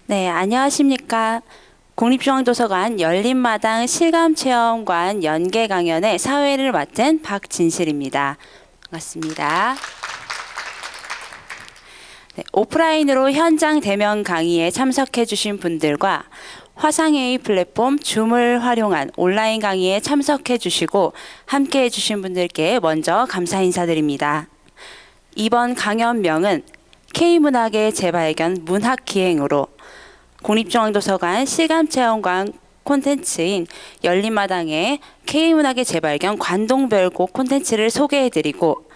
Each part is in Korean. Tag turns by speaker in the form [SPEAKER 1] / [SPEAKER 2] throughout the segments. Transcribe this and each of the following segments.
[SPEAKER 1] 네, 안녕하십니까. 국립중앙도서관 열린마당 실감체험관 연계 강연의 사회를 맡은 박진실입니다. 반갑습니다. 네, 오프라인으로 현장 대면 강의에 참석해 주신 분들과 화상회의 플랫폼 줌을 활용한 온라인 강의에 참석해 주시고 함께 해 주신 분들께 먼저 감사 인사드립니다. 이번 강연명은 K문학의 재발견 문학기행으로 국립중앙도서관 실감체험관 콘텐츠인 열린마당의 K문학의 재발견 관동별곡 콘텐츠를 소개해드리고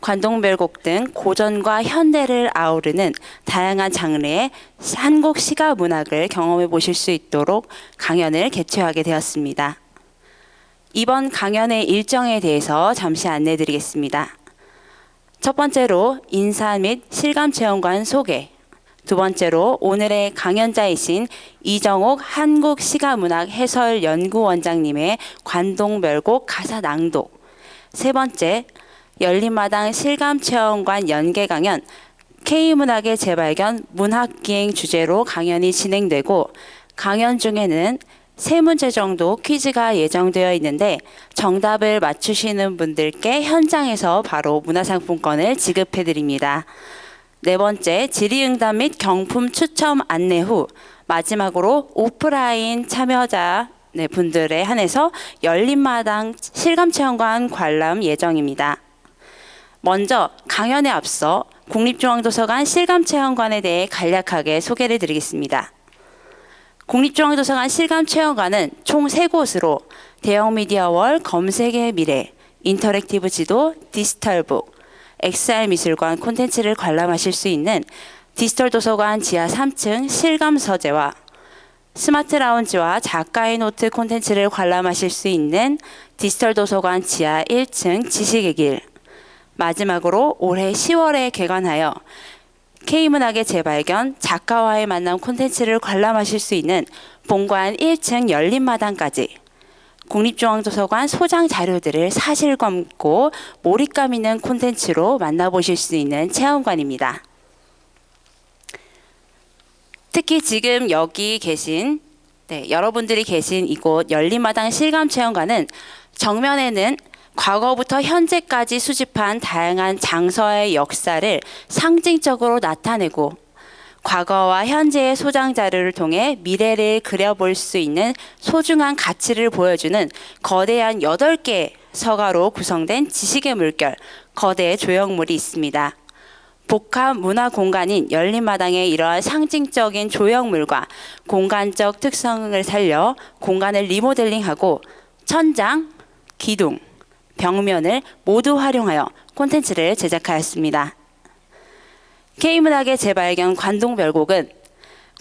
[SPEAKER 1] 관동별곡 등 고전과 현대를 아우르는 다양한 장르의 한국 시가 문학을 경험해 보실 수 있도록 강연을 개최하게 되었습니다. 이번 강연의 일정에 대해서 잠시 안내해 드리겠습니다. 첫 번째로 인사 및 실감체험관 소개, 두 번째로 오늘의 강연자이신 이정옥 한국시가문학해설연구원장님의 관동별곡 가사 낭독, 세 번째 열린마당 실감체험관 연계 강연 K문학의 재발견 문학기행 주제로 강연이 진행되고 강연 중에는 3문제 정도 퀴즈가 예정되어 있는데 정답을 맞추시는 분들께 현장에서 바로 문화상품권을 지급해드립니다. 네 번째, 질의응답 및 경품 추첨 안내 후 마지막으로 오프라인 참여자 분들에 한해서 열린마당 실감체험관 관람 예정입니다. 먼저 강연에 앞서 국립중앙도서관 실감체험관에 대해 간략하게 소개를 드리겠습니다. 국립중앙도서관 실감체험관은 총 3곳으로 대형미디어월 검색의 미래, 인터랙티브 지도, 디지털북, XR미술관 콘텐츠를 관람하실 수 있는 디지털 도서관 지하 3층 실감서재와 스마트 라운지와 작가의 노트 콘텐츠를 관람하실 수 있는 디지털 도서관 지하 1층 지식의 길, 마지막으로 올해 10월에 개관하여 K문학의 재발견, 작가와의 만남 콘텐츠를 관람하실 수 있는 본관 1층 열린마당까지 국립중앙도서관 소장 자료들을 사실감고 몰입감 있는 콘텐츠로 만나보실 수 있는 체험관입니다. 특히 지금 여기 계신 여러분들이 계신 이곳 열린마당 실감체험관은 정면에는 과거부터 현재까지 수집한 다양한 장서의 역사를 상징적으로 나타내고 과거와 현재의 소장 자료를 통해 미래를 그려볼 수 있는 소중한 가치를 보여주는 거대한 8개 서가로 구성된 지식의 물결, 거대 조형물이 있습니다. 복합 문화 공간인 열린마당의 이러한 상징적인 조형물과 공간적 특성을 살려 공간을 리모델링하고 천장, 기둥, 벽면을 모두 활용하여 콘텐츠를 제작하였습니다. K문학의 재발견 관동별곡은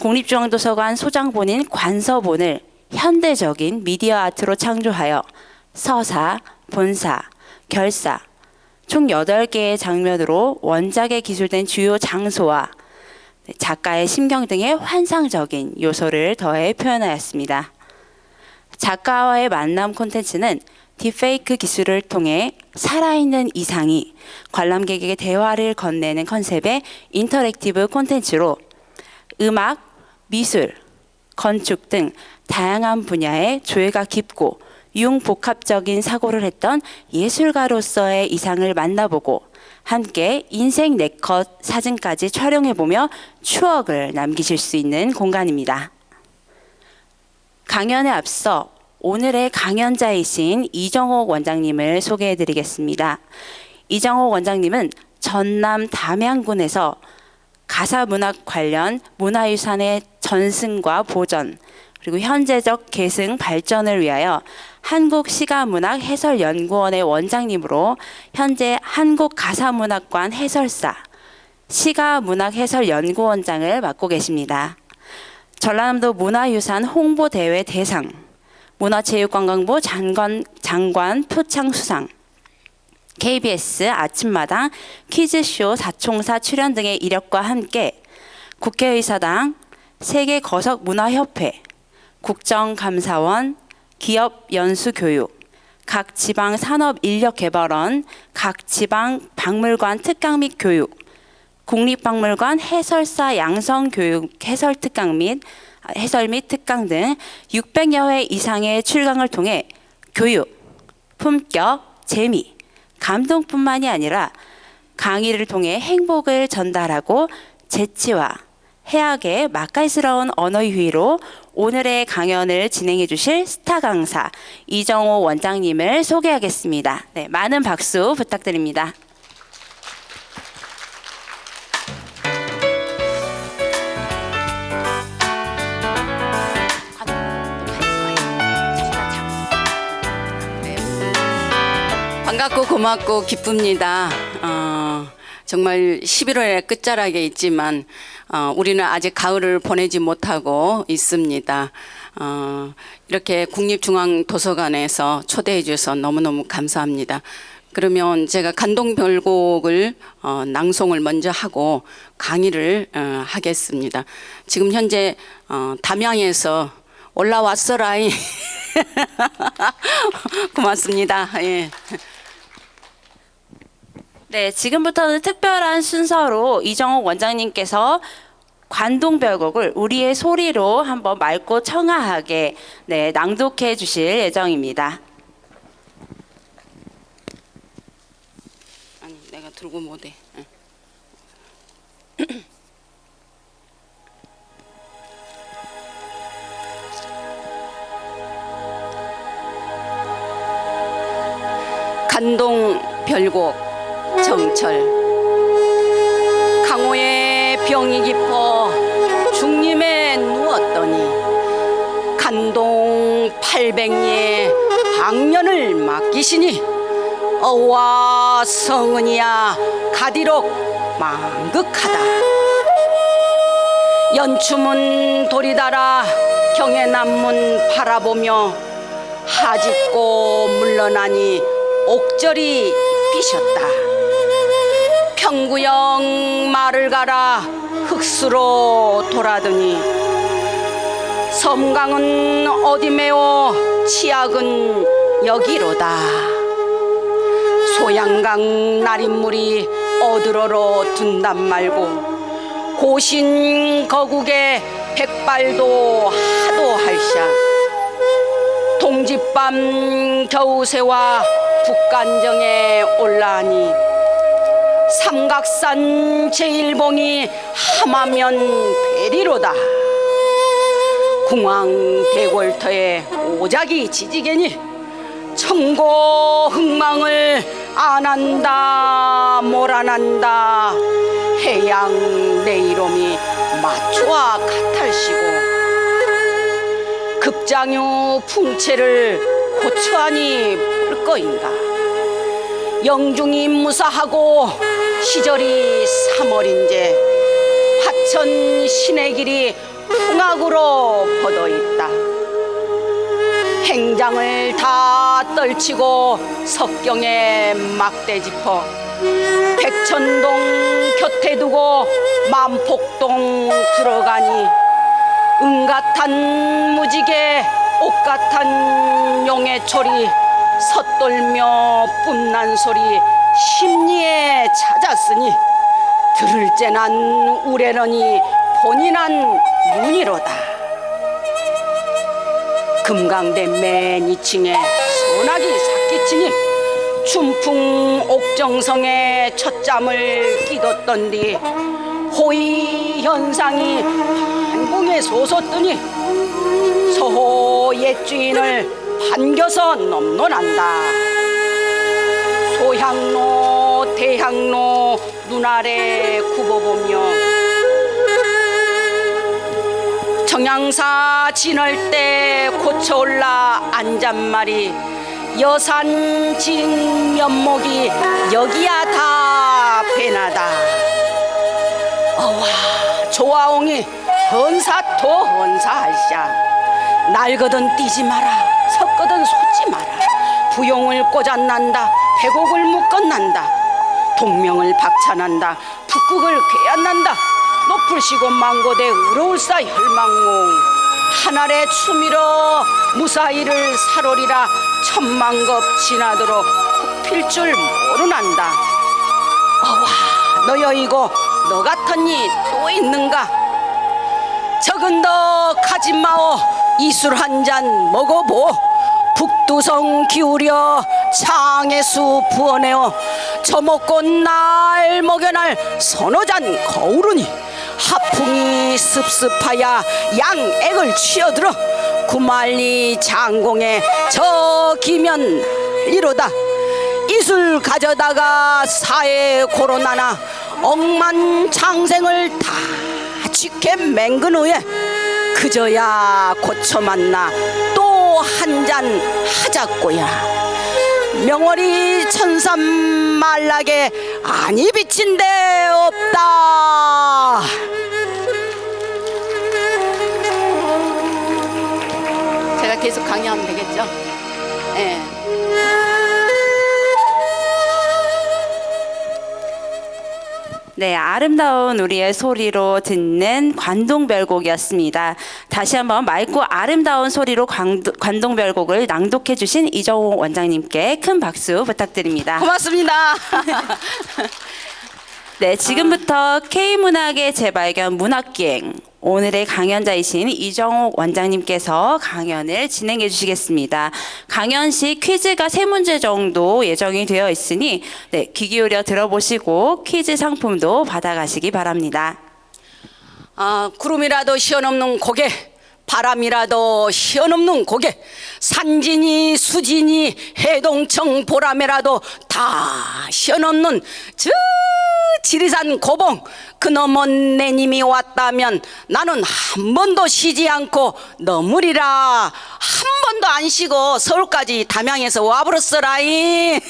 [SPEAKER 1] 국립중앙도서관 소장본인 관서본을 현대적인 미디어 아트로 창조하여 서사, 본사, 결사 총 8개의 장면으로 원작에 기술된 주요 장소와 작가의 심경 등의 환상적인 요소를 더해 표현하였습니다. 작가와의 만남 콘텐츠는 딥페이크 기술을 통해 살아있는 이상이 관람객에게 대화를 건네는 컨셉의 인터랙티브 콘텐츠로 음악, 미술, 건축 등 다양한 분야의 조예가 깊고 융복합적인 사고를 했던 예술가로서의 이상을 만나보고 함께 인생 네컷 사진까지 촬영해보며 추억을 남기실 수 있는 공간입니다. 강연에 앞서 오늘의 강연자이신 이정옥 원장님을 소개해드리겠습니다. 이정옥 원장님은 전남 담양군에서 가사문학 관련 문화유산의 전승과 보전, 그리고 현재적 계승 발전을 위하여 한국시가문학해설연구원의 원장님으로 현재 한국가사문학관 해설사, 시가문학해설연구원장을 맡고 계십니다. 전라남도 문화유산 홍보대회 대상, 문화체육관광부 장관 표창 수상, KBS 아침마당 퀴즈쇼 4총사 출연 등의 이력과 함께 국회의사당, 세계거석문화협회, 국정감사원, 기업연수교육, 각 지방산업인력개발원, 각 지방박물관 특강 및 교육, 국립박물관 해설사 양성교육 해설특강 및 해설 및 특강 등 600여 회 이상의 출강을 통해 교육, 품격, 재미, 감동뿐만이 아니라 강의를 통해 행복을 전달하고 재치와 해악의 맛깔스러운 언어 유희로 오늘의 강연을 진행해 주실 스타 강사 이정호 원장님을 소개하겠습니다. 네, 많은 박수 부탁드립니다.
[SPEAKER 2] 반갑고 고맙고 기쁩니다. 정말 11월의 끝자락에 있지만 우리는 아직 가을을 보내지 못하고 있습니다. 이렇게 국립중앙도서관에서 초대해 주셔서 너무너무 감사합니다. 그러면 제가 간동별곡을 낭송을 먼저 하고 강의를 하겠습니다. 지금 현재 담양에서 올라왔어라이. 고맙습니다. 예.
[SPEAKER 1] 네, 지금부터는 특별한 순서로 이정호 원장님께서 관동별곡을 우리의 소리로 한번 맑고 청아하게 낭독해 주실 예정입니다.
[SPEAKER 2] 아니, 내가 들고 못해. 간동별곡 정철. 강호의 병이 깊어 중림에 누웠더니 간동 800리 방면을 맡기시니 어와 성은이야 가디록 망극하다. 연춤은 돌이 달아 경해남문 바라보며 하짓고 물러나니 옥절이 삐셨다. 평구형 말을 갈아 흑수로 돌아드니 섬강은 어디 메워 치약은 여기로다. 소양강 날인물이 어드러러 둔단 말고 고신 거국의 백발도 하도 할샤. 동짓밤 겨우새와 북간정에 올라하니 삼각산 제일봉이 함하면 베리로다. 궁왕 대골터에 오작이 지지개니 청고 흥망을 안한다 몰아난다. 해양 내 이름이 마초와 같을시고 급장유 풍채를 고추하니 볼거인가. 영중이 무사하고 시절이 3월인제 화천 신의 길이 풍악으로 퍼져있다. 행장을 다 떨치고 석경에 막대 짚어 백천동 곁에 두고 만폭동 들어가니 은같은 무지개 옷같은 용해초리 섣돌며 뿜난 소리 심리에 찾았으니 들을 째난 우레러니 본인한 문이로다. 금강대 맨 2층에 소나기 삭기치니 춘풍 옥정성에 첫잠을 끼뒀던 뒤 호의 현상이 한궁에 솟았더니 서호 옛 주인을 반겨서 넘노란다. 소향로 대향로 눈 아래 굽어보며 정양사 지날 때 고쳐올라 앉잔말이 여산 진 면목이 여기야 다 배나다. 어와 조아옹이 헌사토 헌사할샤. 날거든 뛰지 마라 섰거든 솟지 마라. 부용을 꽂아난다 배곡을 묶어난다. 동명을 박찬한다 북극을 괴안난다. 높을시고 망고대 우러울사 혈망งู하늘에 추미러 무사히를 살오리라. 천만급 지나도록 굽힐 줄 모르난다. 어와 너여 이고 너 같은 이 또 있는가? 적은 더 가지 마오. 이술 한 잔 먹어보. 북두성 기울여 창의수 부어내어 저먹고 날 먹여날 서너 잔 거우르니 하풍이 습습하야 양액을 취어들어 구만리 장공에 저 기면 이로다. 이술 가져다가 사회 고로나나 억만장생을 다 지켜 맹근 후에 그저야 고쳐 만나 또 한 잔 하자꼬야. 명월이 천삼 말락에 아니 비친 데 없다. 제가 계속 강의하면 되겠죠? 예.
[SPEAKER 1] 네, 아름다운 우리의 소리로 듣는 관동별곡이었습니다. 다시 한번 맑고 아름다운 소리로 관동별곡을 낭독해 주신 이정호 원장님께 큰 박수 부탁드립니다.
[SPEAKER 2] 고맙습니다.
[SPEAKER 1] 네, 지금부터 K문학의 재발견 문학기행, 오늘의 강연자이신 이정옥 원장님께서 강연을 진행해 주시겠습니다. 강연 시 퀴즈가 3문제 정도 예정이 되어 있으니 네, 귀 기울여 들어보시고 퀴즈 상품도 받아가시기 바랍니다.
[SPEAKER 2] 구름이라도 시원없는 고개, 바람이라도 시원없는 고개, 산진이 수진이 해동청 보라매라도 다 시원없는 저 지리산 고봉, 그놈은 내님이 왔다면 나는 한 번도 쉬지 않고 넘으리라. 한 번도 안 쉬고 서울까지 담양에서 와버렸어라이.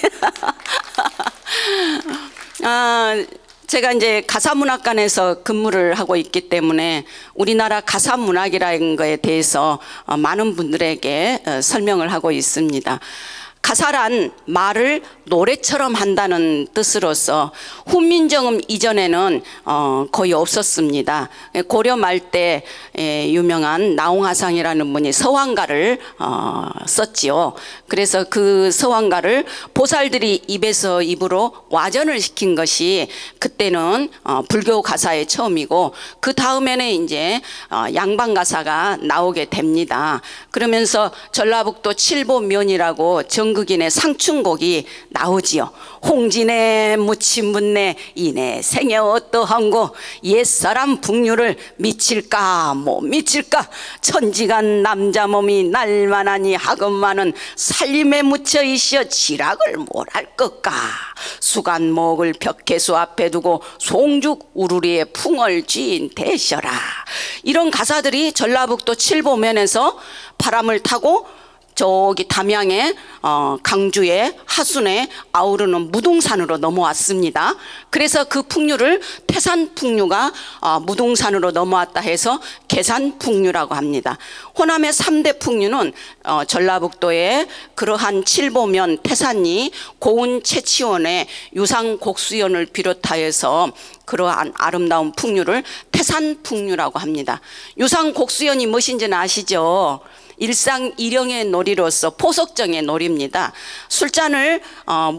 [SPEAKER 2] 제가 이제 가사문학관에서 근무를 하고 있기 때문에 우리나라 가사문학이라는 거에 대해서 많은 분들에게 설명을 하고 있습니다. 가사란 말을 노래처럼 한다는 뜻으로서 훈민정음 이전에는 거의 없었습니다. 고려 말 때 유명한 나홍화상이라는 분이 서왕가를 썼지요. 그래서 그 서왕가를 보살들이 입에서 입으로 와전을 시킨 것이 그때는 불교 가사의 처음이고, 그 다음에는 이제 양반 가사가 나오게 됩니다. 그러면서 전라북도 칠보면이라고 정극인의 상춘곡이 나오지요. 홍진의 무침문내 이내 생애 어떠한고 옛사람 풍류를 미칠까 못 미칠까 천지간 남자 몸이 날만하니 하건만은 살림에 묻혀 있어 지락을 뭘 할 것까. 수간목을 벽계수 앞에 두고 송죽 우루리에 풍을 쥐인 대셔라. 이런 가사들이 전라북도 칠보면에서 바람을 타고 저기 담양의 강주의 하순에 아우르는 무등산으로 넘어왔습니다. 그래서 그 풍류를 태산풍류가 무등산으로 넘어왔다 해서 계산풍류라고 합니다. 호남의 3대 풍류는 전라북도의 그러한 칠보면 태산이 고운 채치원의 유상곡수연을 비롯하여서 그러한 아름다운 풍류를 태산풍류라고 합니다. 유상곡수연이 무엇인지는 아시죠? 일상 일용의 놀이로서 포석정의 놀이입니다. 술잔을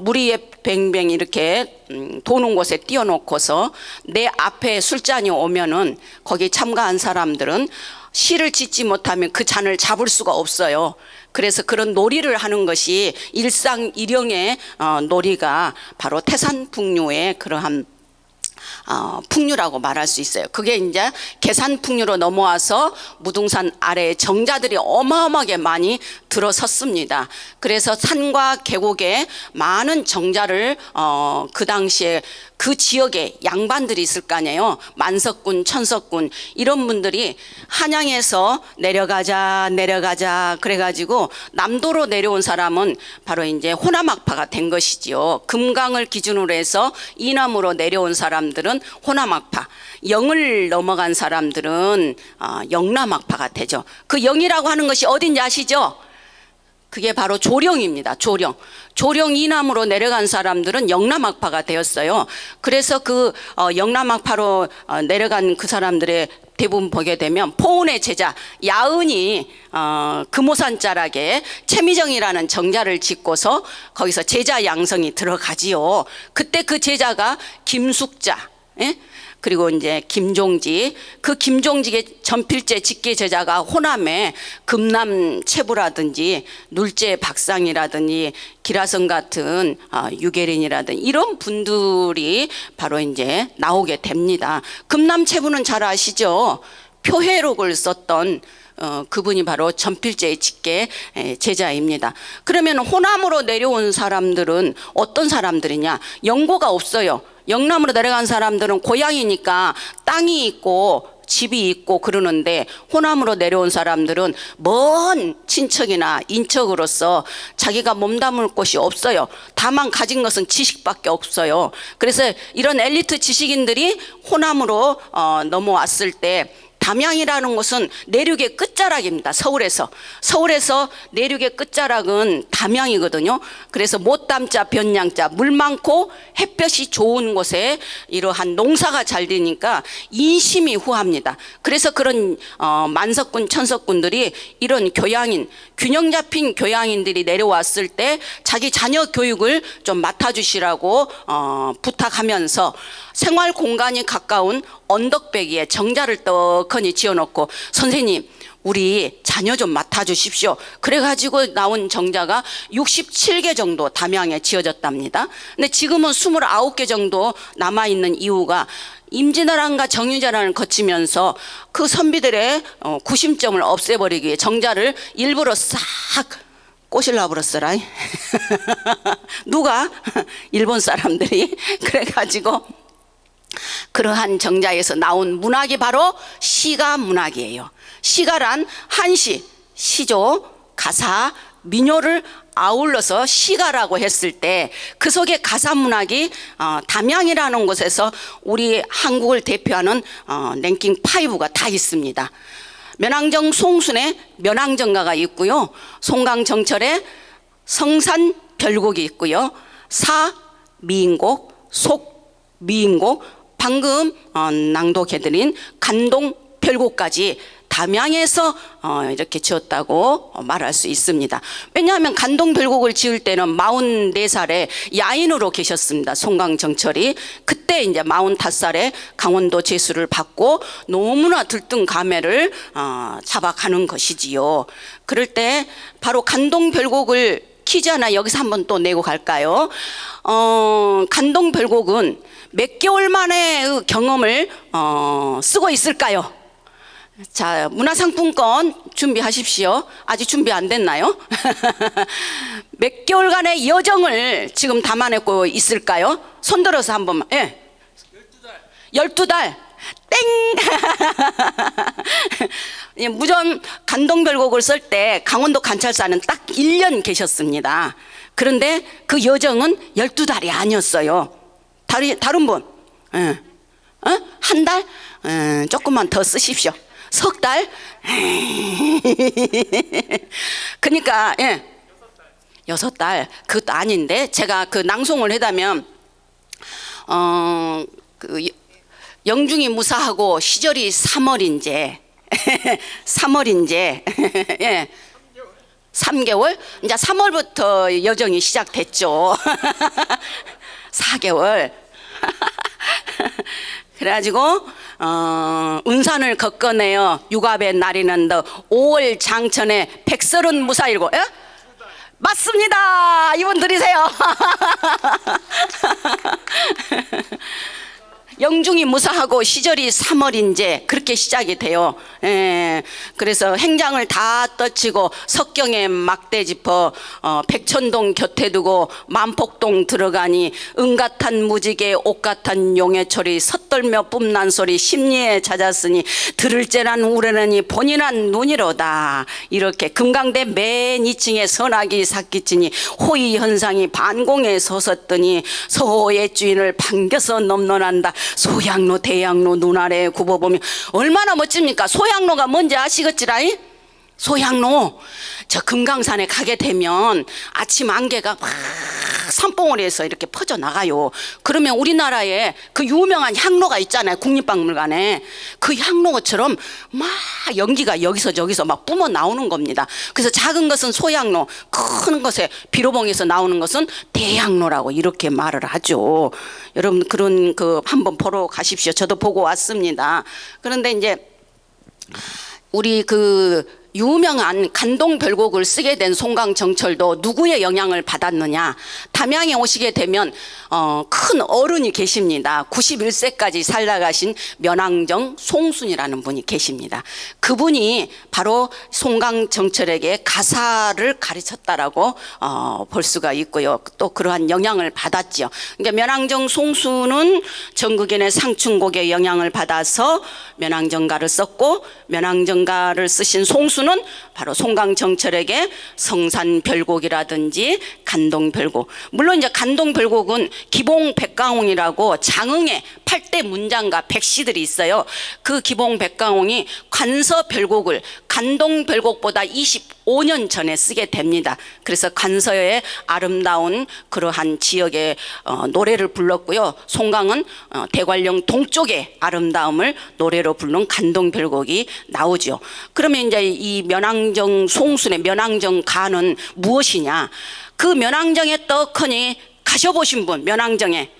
[SPEAKER 2] 물 위에 뱅뱅 이렇게 도는 곳에 띄워놓고서 내 앞에 술잔이 오면은 거기 참가한 사람들은 시를 짓지 못하면 그 잔을 잡을 수가 없어요. 그래서 그런 놀이를 하는 것이 일상 일용의 놀이가 바로 태산풍류의 그러한 풍류라고 말할 수 있어요. 그게 이제 계산풍류로 넘어와서 무등산 아래에 정자들이 어마어마하게 많이 들어섰습니다. 그래서 산과 계곡에 많은 정자를 그 당시에 그 지역에 양반들이 있을 거 아니에요. 만석군, 천석군 이런 분들이 한양에서 내려가자 그래가지고 남도로 내려온 사람은 바로 이제 호남학파가 된 것이지요. 금강을 기준으로 해서 이남으로 내려온 사람들은 호남학파, 영을 넘어간 사람들은 영남학파가 되죠. 그 영이라고 하는 것이 어딘지 아시죠? 그게 바로 조령입니다. 조령 이남으로 내려간 사람들은 영남학파가 되었어요. 그래서 그 영남학파로 내려간 그 사람들의 대부분 보게 되면 포운의 제자 야은이 금오산자락에 채미정이라는 정자를 짓고서 거기서 제자 양성이 들어가지요. 그때 그 제자가 김숙자, 예? 그리고 이제 김종지, 그 김종직의 전필제 직계 제자가 호남에 금남체부라든지 눌제 박상이라든지 기라성 같은 유계린이라든지 이런 분들이 바로 이제 나오게 됩니다. 금남체부는 잘 아시죠? 표해록을 썼던 그분이 바로 전필제의 직계 제자입니다. 그러면 호남으로 내려온 사람들은 어떤 사람들이냐? 연고가 없어요. 영남으로 내려간 사람들은 고향이니까 땅이 있고 집이 있고 그러는데, 호남으로 내려온 사람들은 먼 친척이나 인척으로서 자기가 몸담을 곳이 없어요. 다만 가진 것은 지식밖에 없어요. 그래서 이런 엘리트 지식인들이 호남으로 넘어왔을 때, 담양이라는 곳은 내륙의 끝자락입니다. 서울에서 내륙의 끝자락은 담양이거든요. 그래서 못담자 변양자, 물 많고 햇볕이 좋은 곳에 이러한 농사가 잘 되니까 인심이 후합니다. 그래서 그런 만석군 천석군들이 이런 교양인, 균형 잡힌 교양인들이 내려왔을 때 자기 자녀 교육을 좀 맡아주시라고 부탁하면서 생활 공간이 가까운 언덕배기에 정자를 떡하니 지어놓고, 선생님 우리 자녀 좀 맡아주십시오. 그래가지고 나온 정자가 67개 정도 담양에 지어졌답니다. 근데 지금은 29개 정도 남아있는 이유가 임진왜란과 정유재란을 거치면서 그 선비들의 구심점을 없애버리기 위해 정자를 일부러 싹 꼬실라 버렸어라. 누가? 일본 사람들이. 그래가지고 그러한 정자에서 나온 문학이 바로 시가 문학이에요. 시가란 한시, 시조, 가사, 민요를 아울러서 시가라고 했을 때 그 속에 가사 문학이 담양이라는 곳에서 우리 한국을 대표하는 랭킹 5가 다 있습니다. 면왕정 송순의 면왕정가가 있고요. 송강정철의 성산별곡이 있고요. 사미인곡, 속미인곡, 방금 낭독해드린 간동별곡까지 담양에서 이렇게 지었다고 말할 수 있습니다. 왜냐하면 간동별곡을 지을 때는 44살에 야인으로 계셨습니다. 송강정철이. 그때 이제 45살에 강원도 제수를 받고 너무나 들뜬 감회를 잡아가는 것이지요. 그럴 때 바로 간동별곡을 퀴즈 하나 여기서 한번 또 내고 갈까요? 간동별곡은 몇 개월 만에 경험을 쓰고 있을까요? 자, 문화상품권 준비하십시오. 아직 준비 안 됐나요? 몇 개월간의 여정을 지금 담아내고 있을까요? 손들어서 한 번만. 예. 12달. 땡! 무전 간동별곡을 쓸 때 강원도 관찰사는 딱 1년 계셨습니다. 그런데 그 여정은 12달이 아니었어요. 다른 분? 예. 한 달? 조금만 더 쓰십시오. 석 달? 그러니까 6달. 그것도 아닌데 제가 그 낭송을 하다면 그 영중이 무사하고 시절이 3월인제 3월인제 예. 3개월? 이제 3월부터 여정이 시작됐죠. 4개월. 그래가지고 운산을 걷거내어 육압의 날이는 더 5월 장천에 백설은 무사일고. 예? 맞습니다. 이분 들으세요. 영중이 무사하고 시절이 3월인제 그렇게 시작이 돼요. 그래서 행장을 다 떨치고 석경에 막대 짚어 백천동 곁에 두고 만폭동 들어가니 은같은 무지개 옷같은 용해철이 섣떨며 뿜난 소리 심리에 잦았으니 들을 째난 우레느니 본인한 눈이로다. 이렇게 금강대 맨 2층에 선악이 삭기치니 호의 현상이 반공에 솟았더니 소의 주인을 반겨서 넘노난다. 소양로 대양로 눈 아래 굽어보면 얼마나 멋집니까? 소양로가 뭔지 아시겠지라이? 소양로 저 금강산에 가게 되면 아침 안개가 막 산봉우리에서 이렇게 퍼져 나가요. 그러면 우리나라에 그 유명한 향로가 있잖아요. 국립박물관에. 그 향로처럼 막 연기가 여기서 저기서 막 뿜어 나오는 겁니다. 그래서 작은 것은 소향로, 큰 것에 비로봉에서 나오는 것은 대향로라고 이렇게 말을 하죠. 여러분 그런 그 한번 보러 가십시오. 저도 보고 왔습니다. 그런데 이제 우리 그 유명한 간동별곡을 쓰게 된 송강정철도 누구의 영향을 받았느냐. 담양에 오시게 되면 큰 어른이 계십니다. 91세까지 살아가신 면왕정 송순이라는 분이 계십니다. 그분이 바로 송강정철에게 가사를 가르쳤다라고 볼 수가 있고요. 또 그러한 영향을 받았죠. 그러니까 면왕정 송순은 정국인의 상춘곡의 영향을 받아서 면왕정가를 썼고, 면왕정가를 쓰신 송순 는 바로 송강정철에게 성산별곡이라든지 간동별곡, 물론 이제 간동별곡은 기봉백강홍이라고 장흥에 8대 문장가 백시들이 있어요. 그 기봉백강홍이 관서별곡을 간동별곡보다 25년 전에 쓰게 됩니다. 그래서 관서의 아름다운 그러한 지역의 노래를 불렀고요. 송강은 대관령 동쪽의 아름다움을 노래로 부른 간동별곡이 나오죠. 그러면 이제 이 면왕정 송순의 면왕정 가는 무엇이냐? 그 면왕정에 떡하니 가셔보신 분, 면왕정에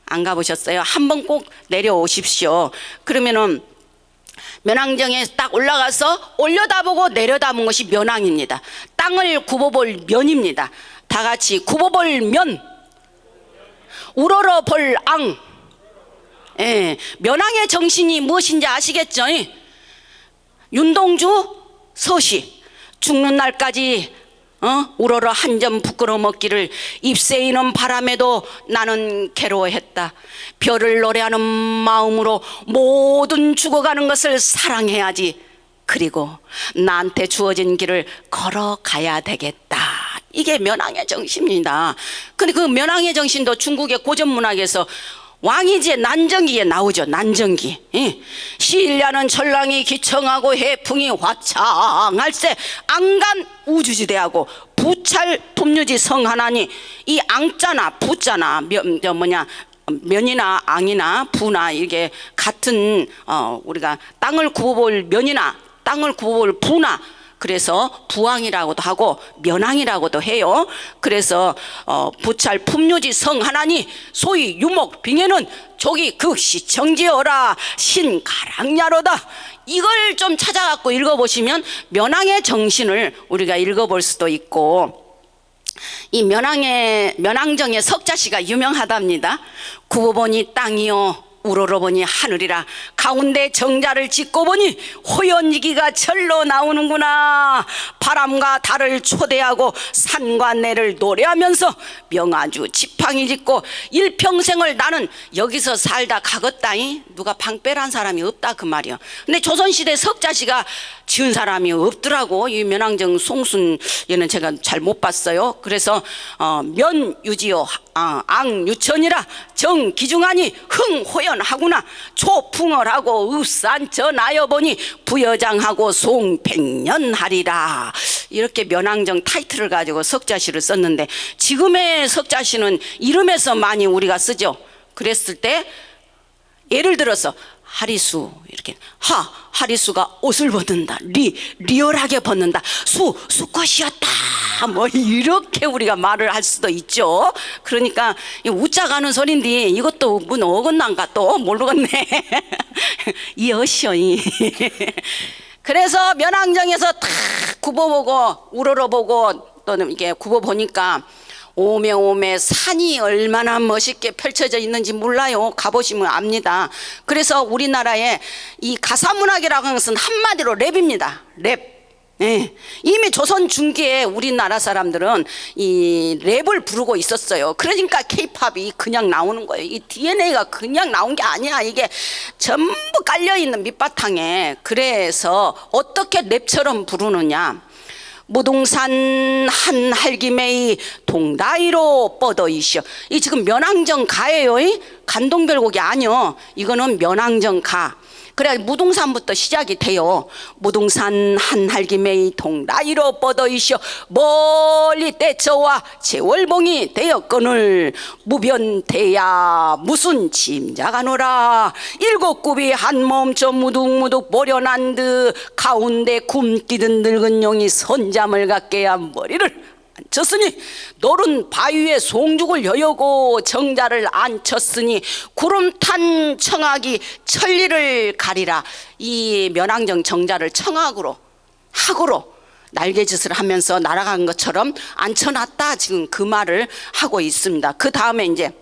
[SPEAKER 2] 안 가보셨어요? 한번 꼭 내려오십시오. 그러면은 면왕정에 딱 올라가서 올려다보고 내려다본 것이 면왕입니다. 땅을 굽어볼 면입니다. 다 같이 굽어볼 면, 우러러볼 앙. 예, 면왕의 정신이 무엇인지 아시겠죠? 윤동주 서시, 죽는 날까지 우러러 한 점 부끄러 먹기를 잎새이는 바람에도 나는 괴로워했다. 별을 노래하는 마음으로 모든 죽어가는 것을 사랑해야지. 그리고 나한테 주어진 길을 걸어가야 되겠다. 이게 면왕의 정신입니다. 근데 그 면왕의 정신도 중국의 고전문학에서 왕이지의 난정기에 나오죠. 난정기. 시일야는 전랑이 기청하고 해풍이 화창할세 안간 우주지대하고 부찰 품유지 성하나니, 이 앙자나 부자나 면이나 앙이나 부나 이게 같은 우리가 땅을 굽어볼 면이나 땅을 굽어볼 부나, 그래서 부왕이라고도 하고 면왕이라고도 해요. 그래서 부찰 품유지 성하나니 소위 유목 빙에는 조기 극시청지어라 신가랑야로다. 이걸 좀 찾아갖고 읽어보시면 면왕의 정신을 우리가 읽어볼 수도 있고, 이 면왕정의 석자시가 유명하답니다. 구보보니 땅이요 우러러보니 하늘이라. 가운데 정자를 짓고 보니 호연이기가 절로 나오는구나. 바람과 달을 초대하고 산과 내를 노래하면서 명아주 지팡이 짓고 일평생을 나는 여기서 살다 가겄다이. 누가 방빼란 사람이 없다 그 말이요. 근데 조선시대 석자시가 지은 사람이 없더라고. 이 면왕정 송순 얘는 제가 잘 못 봤어요. 그래서 면유지요 앙유천이라 정기중하니 흥호연하구나. 초풍월하고 읍산전하여 보니 부여장하고 송백년하리라. 이렇게 면왕정 타이틀을 가지고 석자시를 썼는데, 지금의 석자시는 이름에서 많이 우리가 쓰죠. 그랬을 때 예를 들어서 하리수 이렇게 하리수가 옷을 벗는다. 리얼하게 벗는다. 수컷이었다. 뭐 이렇게 우리가 말을 할 수도 있죠. 그러니까 웃자 가는 소린데 이것도 문 어긋난가 또 모르겠네. 이 어시오이. 그래서 면왕정에서 탁 굽어보고 우러러보고 또는 이게 굽어보니까 오메오메 산이 얼마나 멋있게 펼쳐져 있는지 몰라요. 가보시면 압니다. 그래서 우리나라의 이 가사문학이라고 하는 것은 한마디로 랩입니다. 랩. 네. 이미 조선 중기에 우리나라 사람들은 이 랩을 부르고 있었어요. 그러니까 케이팝이 그냥 나오는 거예요. 이 DNA가 그냥 나온 게 아니야. 이게 전부 깔려있는 밑바탕에. 그래서 어떻게 랩처럼 부르느냐. 무동산 한 할기매이 동다이로 뻗어이시오. 이 지금 면왕정 가예요. 간동별곡이 아니요. 이거는 면왕정 가. 그래야 무등산부터 시작이 돼요. 무등산 한할기 매이통 나이로 뻗어이쇼 멀리 떼쳐와 제월봉이 되었거늘 무변대야 무슨 짐작하노라. 일곱 굽이 한 몸처 무둑무둑 보려난 듯 가운데 굶기던 늙은 용이 선잠을 갖게야 머리를 앉혔으니 노른 바위에 송죽을 여여고 정자를 앉혔으니 구름 탄 청악이 천리를 가리라. 이 면왕정 정자를 청악으로 학으로 날개짓을 하면서 날아간 것처럼 앉혀놨다. 지금 그 말을 하고 있습니다. 그 다음에 이제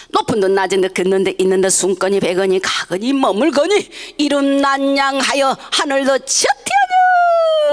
[SPEAKER 2] 높은 듯 낮은 듯 긋는 데 있는 듯 숨거니 배거니 가거니 머물거니 이름 난양하여 하늘도 쳤티하냐.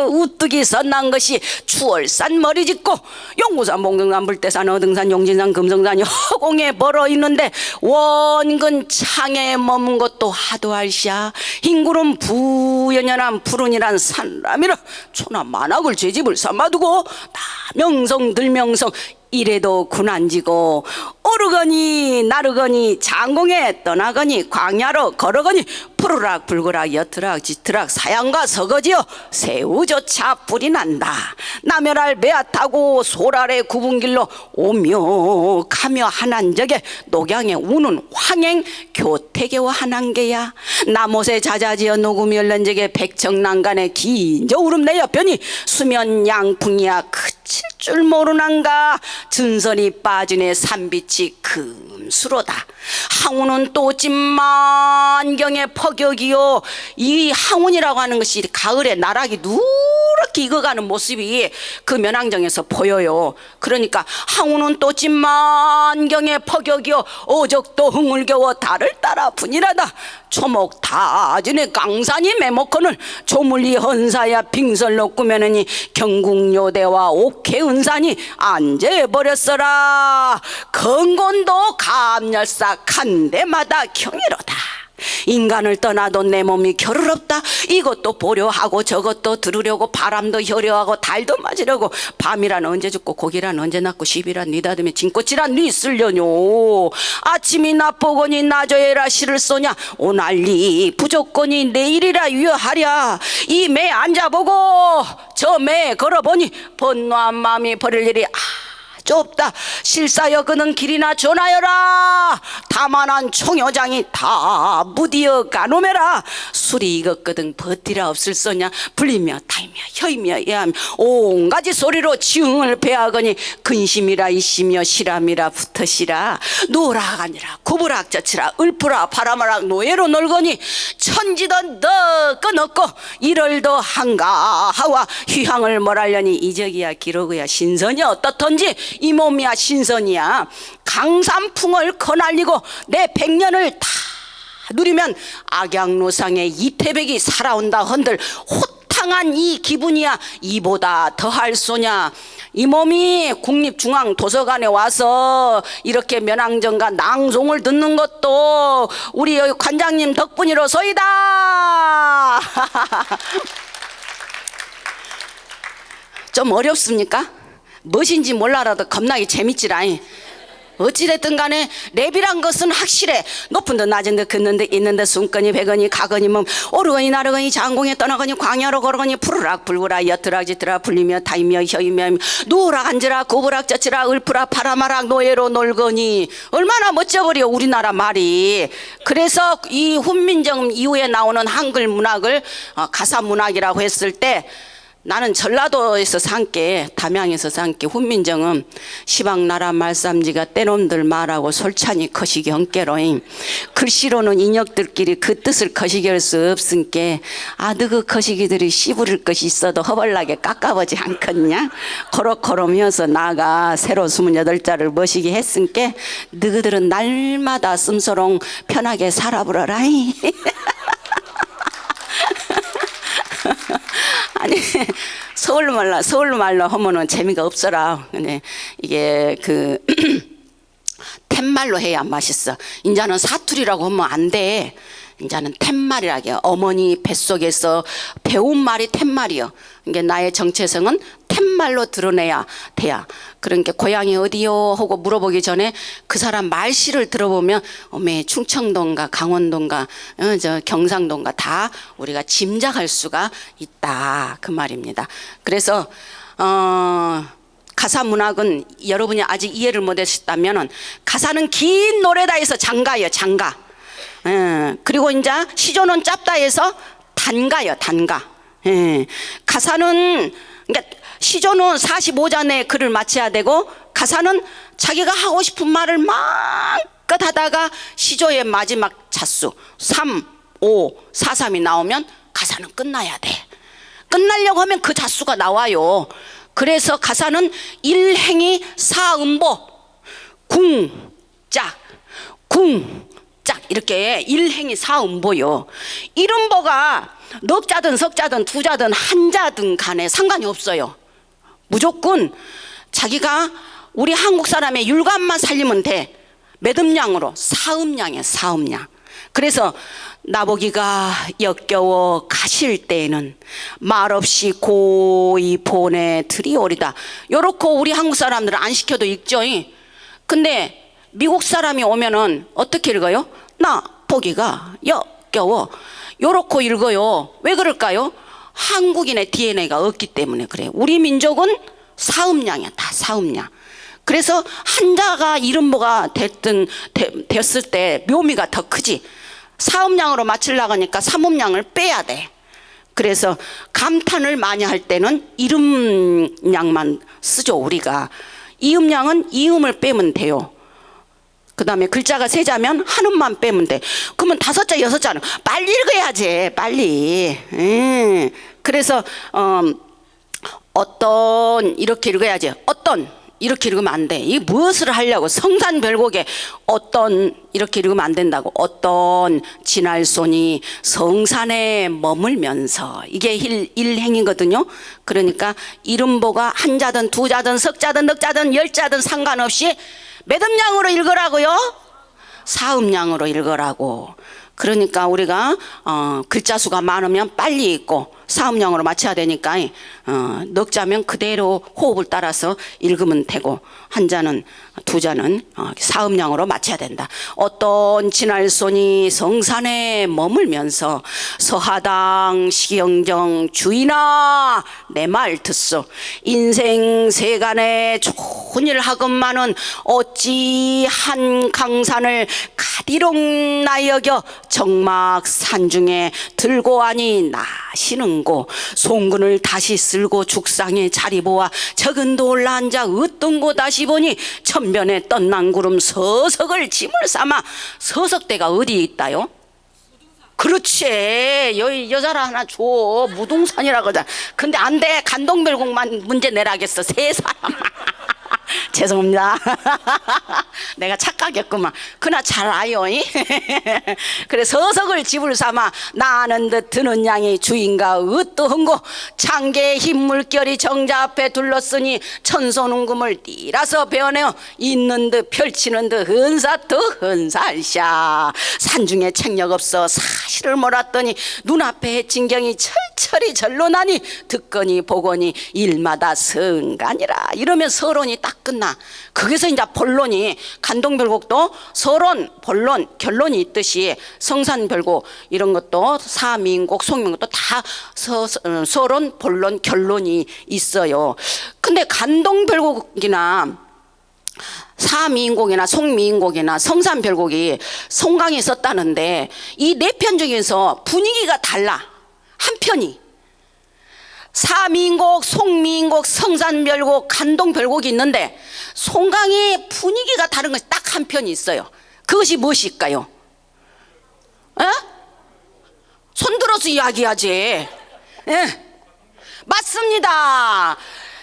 [SPEAKER 2] 우뚝이 선난 것이 추월산 머리짓고 용구산 봉등산 불대산 어등산 용진산 금성산이 허공에 벌어 있는데 원근 창에 머문 것도 하도할시야. 흰구름 부연연한 푸른이란 산람이라 초나 만악을 죄집을 삼아두고 다 명성 들명성 이래도 군안지고 오르거니 나르거니 장공에 떠나거니 광야로 걸어거니 푸르락 불그락 여트락 짙으락 사양과 서거지여 새우조차 불이 난다. 남열알 배아 타고 소랄의 구분길로 오며 가며 한한적에 녹양에 우는 황행 교태계와 한한계야. 나못에 자자지어 녹음이 열린적에 백청난간에 긴 저울음 내 옆편이 수면 양풍이야 그칠 줄 모르난가. 전선이 빠지네 산빛이 금수로다. 항우는 또 찐만경의 퍼격이요. 이 항운이라고 하는 것이 가을에 나락이 누렇게 익어가는 모습이 그 면왕정에서 보여요. 그러니까 항우는 또 찐만경의 퍼격이요. 어적도 흥을겨워 달을 따라 분이라다. 초목 다진의 강산이 매목건을 조물리 헌사야 빙설로 꾸며느니 경국요대와 옥회은산이 안재버렸어라. 건곤도 감열사 간대마다 경이로다. 인간을 떠나도 내 몸이 겨를없다. 이것도 보려 하고 저것도 들으려고 바람도 혀려하고 달도 맞으려고 밤이란 언제 죽고 고기란 언제 낳고 시비란 니다듬에 진꽃이란 니 쓸려뇨. 아침이 나쁘거니 나저에라 시를 쏘냐. 오날리 부족거니 내일이라 유효하랴. 이 매 앉아보고 저 매 걸어보니 번노한 마음이 버릴 일이 좁다. 실사여 그는 길이나 전하여라. 다만한 총여장이 다 무디어 가노매라. 술이 익었거든 버티라 없을소냐. 불리며 타이며 혀이며 예하며 온가지 소리로 지응을 배하거니 근심이라 이시며 실함이라 붙으시라. 노락 아니라 구부락 젖히라 을푸라 바람아락 노예로 놀거니 천지도 더 끊었고 이럴도 한가하와 휘황을 몰하려니 이적이야 기록이야 신선이 어떻던지 이 몸이야 신선이야. 강산풍을 거날리고 내 백년을 다 누리면 악양로상의 이태백이 살아온다 헌들 호탕한 이 기분이야 이보다 더할 소냐. 이 몸이 국립중앙도서관에 와서 이렇게 면왕정과 낭송을 듣는 것도 우리 여기 관장님 덕분이로소이다. 좀 어렵습니까? 무엇인지 몰라라도 겁나게 재밌지라잉. 어찌됐든 간에 랩이란 것은 확실해. 높은 듯 낮은 듯 긋는 듯 있는 듯 숨거니 배거니 가거니 몸 오르거니 나르거니 장공에 떠나거니 광야로 걸어거니 푸르락 불구락 여트락 짙으락 불리며 타이며 혀이며 누우락 앉으락 구부락 젖히락 을푸락 바람아락 노예로 놀거니 얼마나 멋져버려 우리나라 말이. 그래서 이 훈민정 이후에 나오는 한글 문학을 가사 문학이라고 했을 때 나는 전라도에서 산게 담양에서 산게 훈민정음 시방나라 말쌈지가 때놈들 말하고 솔찬히 거시기 엉깨로잉. 글씨로는 인역들끼리 그 뜻을 거시기할 수 없은께 아드그 거시기들이 씨부릴 것이 있어도 허벌나게 깎아보지 않겠냐. 코로코로면서 나가 새로 28자를 머시기 했은께 너희들은 날마다 씀소롱 편하게 살아보라라잉. 아니 서울로 말로 하면은 재미가 없어라. 근데 이게 그 툇말로 해야 맛있어. 인자는 사투리라고 하면 안 돼. 이제는 툇말이라게요. 어머니 뱃속에서 배운 말이 툇말이요. 이게 나의 정체성은 툇말로 드러내야 돼야. 그러니까 고향이 어디요 하고 물어보기 전에 그 사람 말씨를 들어보면 어메 충청도인가 강원도인가 저 경상도인가 다 우리가 짐작할 수가 있다 그 말입니다. 그래서 가사 문학은 여러분이 아직 이해를 못하셨다면 가사는 긴 노래다 해서 장가예요. 장가. 그리고 이제 시조는 짧다 해서 단가요. 단가. 가사는 그러니까 시조는 45자 내에 글을 마쳐야 되고 가사는 자기가 하고 싶은 말을 마음껏 하다가 시조의 마지막 자수 3, 5, 4, 3이 나오면 가사는 끝나야 돼. 끝나려고 하면 그 자수가 나와요. 그래서 가사는 일행이 사음보 궁짝 궁짝 이렇게 일행이 사음보요. 일음보가 넉 자든 석 자든 두 자든 한 자든 간에 상관이 없어요. 무조건 자기가 우리 한국 사람의 율감만 살리면 돼. 몇 음량으로? 사음량이야. 사음량. 그래서 나보기가 역겨워 가실 때에는 말없이 고이 보내드리오리다. 요렇고 우리 한국 사람들은 안 시켜도 읽죠. 근데 미국 사람이 오면은 어떻게 읽어요? 나 보기가 역겨워. 요렇고 읽어요. 왜 그럴까요? 한국인의 DNA가 없기 때문에 그래요. 우리 민족은 사음량이야. 다 사음량. 그래서 한자가 이름보가 됐을 때 묘미가 더 크지. 사음량으로 맞추려고 하니까 삼음량을 빼야 돼. 그래서 감탄을 많이 할 때는 이음량만 쓰죠. 우리가 이음량은 이음을 빼면 돼요. 그 다음에 글자가 세 자면 한 음만 빼면 돼. 그러면 5자 6자는 빨리 읽어야지. 빨리. 그래서 어떤 이렇게 읽어야지. 어떤 이렇게 읽으면 안 돼. 이게 무엇을 하려고 성산별곡에 어떤 이렇게 읽으면 안 된다고. 어떤 지날손이 성산에 머물면서 이게 일행이거든요. 그러니까 이름보가 한 자든 두 자든 석 자든 넉 자든 열 자든 상관없이 몇 음량으로 읽으라고요? 사음량으로 읽으라고. 그러니까 우리가 글자 수가 많으면 빨리 읽고 사음량으로 맞춰야 되니까 넉 자면 그대로 호흡을 따라서 읽으면 되고 한 자는 두 자는 사음량으로 맞춰야 된다. 어떤 지날손이 성산에 머물면서 서하당 시경정 주인아 내 말 듣소. 인생 세간에 좋은 일 하건만은 어찌 한 강산을 가디롱 나 여겨 정막 산중에 들고 아니 나시는고. 송근을 다시 쓸고 죽상에 자리 보아 적은도 올라앉아 으뜬고 다시 보니 천변에 떴난구름 서석을 짐을 삼아. 서석대가 어디 있다요? 그렇지. 여자라 하나 줘. 무등산이라고 하자. 근데 안 돼. 간동별곡만 문제 내라겠어. 세 사람. 죄송합니다. 내가 착각했구만. 그나 잘 아요. 그래 서석을 집을 삼아 나는 듯 드는 양이 주인과 으뜨흥고 창계의 흰 물결이 정자 앞에 둘렀으니 천손웅금을 띠라서 베어내어 있는 듯 펼치는 듯 흔사트 흔살샤. 산중에 책력 없어 사실을 몰았더니 눈앞에 해친경이 철철이 절로 나니 듣거니 보거니 일마다 성간이라. 이러면 서론이 딱 끝나. 거기서 이제 본론이 간동별곡도 서론, 본론, 결론이 있듯이 성산별곡 이런 것도 사민곡, 송민곡도 다 서론, 본론, 결론이 있어요. 근데 간동별곡이나 사미인곡이나 송미인곡이나 성산별곡이 송강이 썼다는데 이 네 편 중에서 분위기가 달라. 한 편이 사미인곡, 송미인곡, 성산별곡, 간동별곡이 있는데 송강의 분위기가 다른 것이 딱 한 편이 있어요. 그것이 무엇일까요? 에? 손들어서 이야기하지. 에? 맞습니다.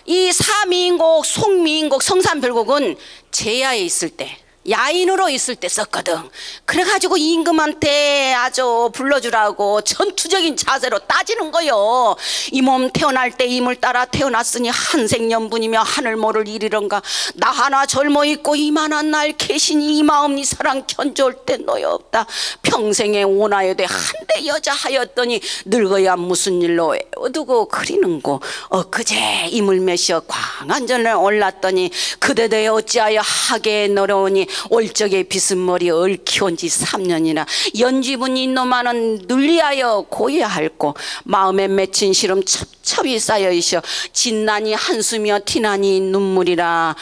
[SPEAKER 2] 이 사미인곡, 송미인곡, 성산별곡은 제야에 있을 때 야인으로 있을 때 썼거든. 그래가지고 임금한테 아주 불러주라고 전투적인 자세로 따지는 거요. 이 몸 태어날 때 임을 따라 태어났으니 한생연분이며 하늘 모를 일이런가. 나 하나 젊어 있고 이만한 날 계시니 이 마음 이 사랑 견조할 때 너여 없다. 평생에 원하여 돼 한대 여자 하였더니 늙어야 무슨 일로 애워두고 그리는고. 엊그제 임을 매셔 광안전에 올랐더니 그대대 어찌하여 하게 너려오니 올적의 비스머리 얽혀온 지 3년이나 연집은 이놈아는 늘리하여 고해할고 마음에 맺힌 시름 첩첩이 쌓여있어 진난이 한숨이여 티나니 눈물이라.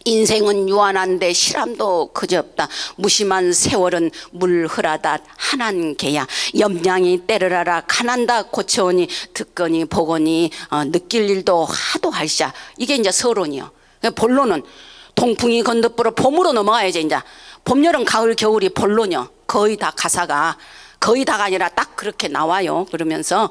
[SPEAKER 2] 인생은 유한한데 실함도 그저없다. 무심한 세월은 물흐라다 한한 개야. 염량이 때르라라 가난다 고쳐오니 듣거니 보거니 느낄 일도 하도 할샤. 이게 이제 서론이요. 본론은 동풍이 건너쁘러 봄으로 넘어가야지. 이제 봄, 여름, 가을, 겨울이 본론이요. 거의 다 가사가 거의 다가 아니라 딱 그렇게 나와요. 그러면서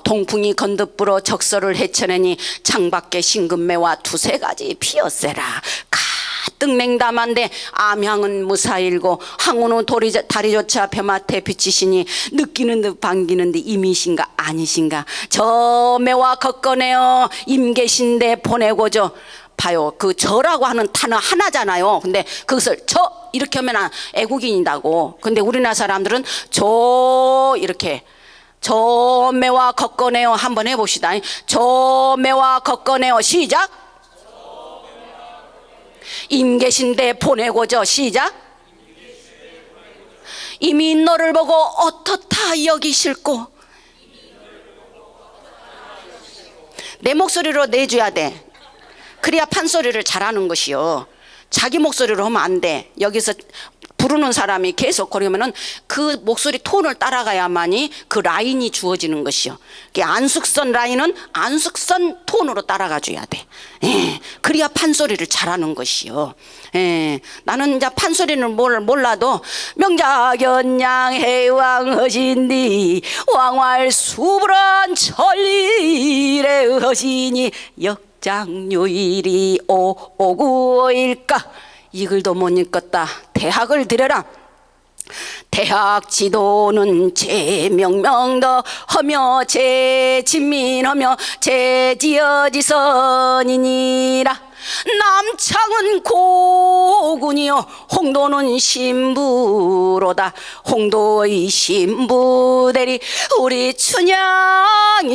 [SPEAKER 2] 동풍이 건너쁘러 적서를 헤쳐내니 창밖에 신금매와 두세 가지 피었세라. 가득 냉담한데 암향은 무사일고 항우는 다리조차 벼맡에 비치시니 느끼는 듯 반기는 듯 임이신가 아니신가. 저 매와 걷거내어 임계신데 보내고저. 봐요. 그 저라고 하는 단어 하나잖아요. 근데 그것을 저 이렇게 하면 애국인이라고. 근데 우리나라 사람들은 저 이렇게 저 매와 걷거내어 한번 해봅시다. 저 매와 걷거내어 시작. 임계신데 보내고저 시작. 이미 너를 보고 어떻다 여기실꼬. 내 목소리로 내줘야 돼. 그래야 판소리를 잘하는 것이요. 자기 목소리로 하면 안 돼. 여기서 부르는 사람이 계속 그러면은 그 목소리 톤을 따라가야만이 그 라인이 주어지는 것이요. 안숙선 라인은 안숙선 톤으로 따라가 줘야 돼. 그래야 판소리를 잘하는 것이요. 나는 이제 판소리는 몰라도 명자견양 해왕허신디 왕활 수불한 천리래 허신이 역장요일이 오구일까. 이 글도 못 읽었다. 대학을 들여라. 대학 지도는 제명명더 허며 제진민허며 제지어지선이니라. 남창은 고군이요 홍도는 신부로다. 홍도의 신부대리 우리 춘향이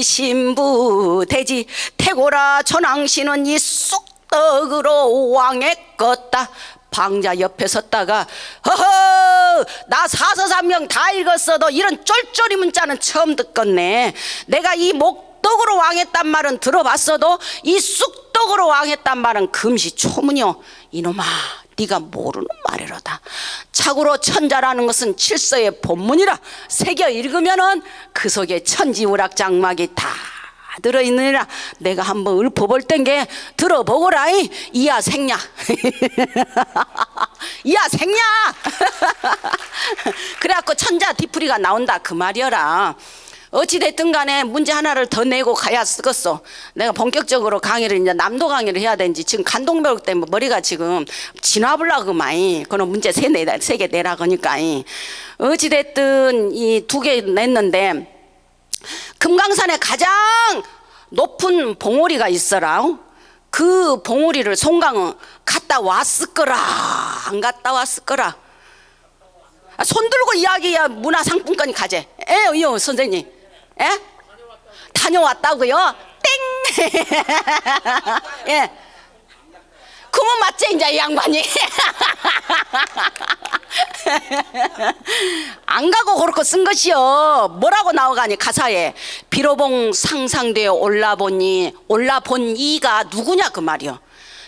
[SPEAKER 2] 신부대지. 태고라 전왕신은 이 쑥떡으로 왕에 껐다. 방자 옆에 섰다가 허허 나 사서삼경 다 읽었어도 이런 쫄쫄이 문자는 처음 듣겠네. 내가 이 목덕으로 왕했단 말은 들어봤어도 이 쑥떡으로 왕했단 말은 금시초문이요. 이놈아 네가 모르는 말이로다. 자고로 천자라는 것은 칠서의 본문이라 새겨 읽으면은 그 속에 천지우락 장막이 다 들어있느니라. 내가 한번 읊어볼 땐게 들어보거라. 이야 생략. 이야 생략. 그래갖고 천자 뒤풀이가 나온다 그 말이여라. 어찌됐든 간에 문제 하나를 더 내고 가야 쓰겠어. 내가 본격적으로 강의를 이제 남도 강의를 해야 되는지 지금 간동벽 때문에 머리가 지금 진화불라고 많이 그런 문제 세 개 내라 그러니까. 어찌됐든 이 2개 냈는데 금강산에 가장 높은 봉우리가 있어라. 그 봉우리를 송강은 갔다 왔을 거라 안 갔다 왔을 거라. 손 들고 이야기야 문화상품권이 가재. 요 선생님. 다녀왔다고요? 땡. 예. 그러면 맞지 이제 이 양반이. 안 가고 그렇게 쓴 것이요. 뭐라고 나오가니 가사에 비로봉 상상되어 올라본 이가 누구냐 그 말이요.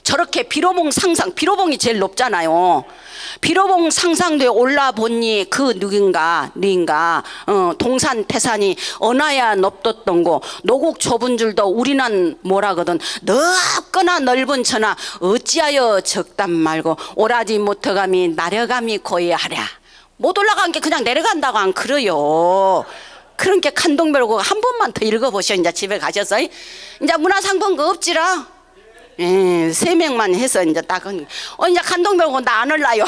[SPEAKER 2] 저렇게 비로봉 상상, 비로봉이 제일 높잖아요. 비로봉 상상되어 올라보니 그 누군가 동산 태산이 언하야 높뒀던 고 노국 좁은 줄도 우리는 뭐라거든. 넓거나 넓은 천하 어찌하여 적단 말고 오라지 못해감이 나려감이 고해하랴. 못 올라간 게 그냥 내려간다고 안 그래요. 그런 게 칸동별고 한 번만 더 읽어보셔. 이제 집에 가셔서 이제 문화상품 그 없지라. 예, 3명만 해서 이제 딱 이제 간동병원 나 안 올라요.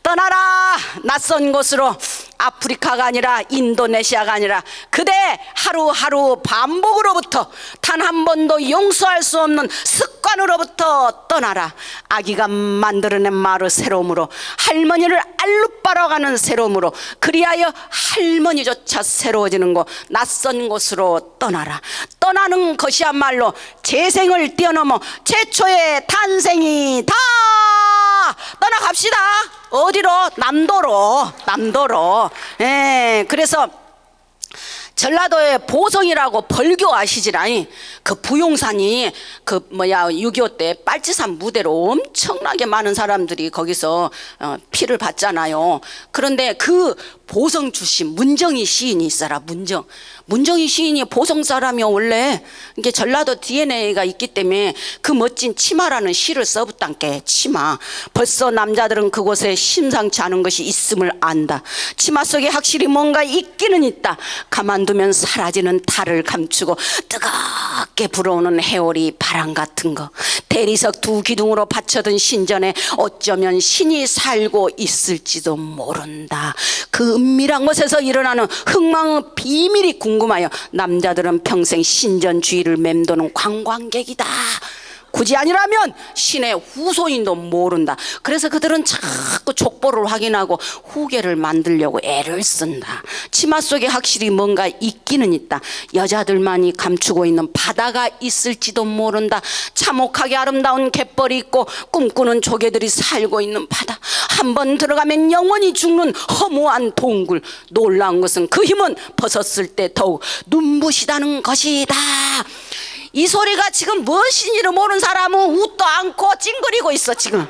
[SPEAKER 2] 떠나라 낯선 곳으로. 아프리카가 아니라 인도네시아가 아니라 그대 하루하루 반복으로부터 단 한 번도 용서할 수 없는 습관으로부터 떠나라. 아기가 만들어낸 말의 새로움으로, 할머니를 알룻바로 가는 새로움으로, 그리하여 할머니조차 새로워지는 곳, 낯선 곳으로 떠나라. 떠나는 것이야말로 재생을 뛰어넘어 최초의 탄생이다. 떠나갑시다. 어디로? 남도로. 예, 그래서 전라도에 보성이라고 벌교 아시지라니, 그 부용산이 6.25 때 빨치산 무대로 엄청나게 많은 사람들이 거기서 피를 봤잖아요. 그런데 그 보성 출신 문정희 시인이 있어라. 문정희 시인이 보성 사람이요. 원래 이게 전라도 DNA가 있기 때문에 그 멋진 치마라는 시를 써붙단께. 치마. 벌써 남자들은 그곳에 심상치 않은 것이 있음을 안다. 치마 속에 확실히 뭔가 있기는 있다. 가만두면 사라지는 달을 감추고 뜨겁게 불어오는 해오리 바람 같은 거. 대리석 2기둥으로 받쳐둔 신전에 어쩌면 신이 살고 있을지도 모른다. 그 은밀한 곳에서 일어나는 흥망의 비밀이 궁금하여 남자들은 평생 신전 주위를 맴도는 관광객이다. 굳이 아니라면 신의 후손인도 모른다. 그래서 그들은 자꾸 족보를 확인하고 후계를 만들려고 애를 쓴다. 치마 속에 확실히 뭔가 있기는 있다. 여자들만이 감추고 있는 바다가 있을지도 모른다. 참혹하게 아름다운 갯벌이 있고 꿈꾸는 조개들이 살고 있는 바다. 한번 들어가면 영원히 죽는 허무한 동굴. 놀라운 것은 그 힘은 벗었을 때 더욱 눈부시다는 것이다. 이 소리가 지금 무엇인지를 모르는 사람은 웃도 않고 찡그리고 있어. 지금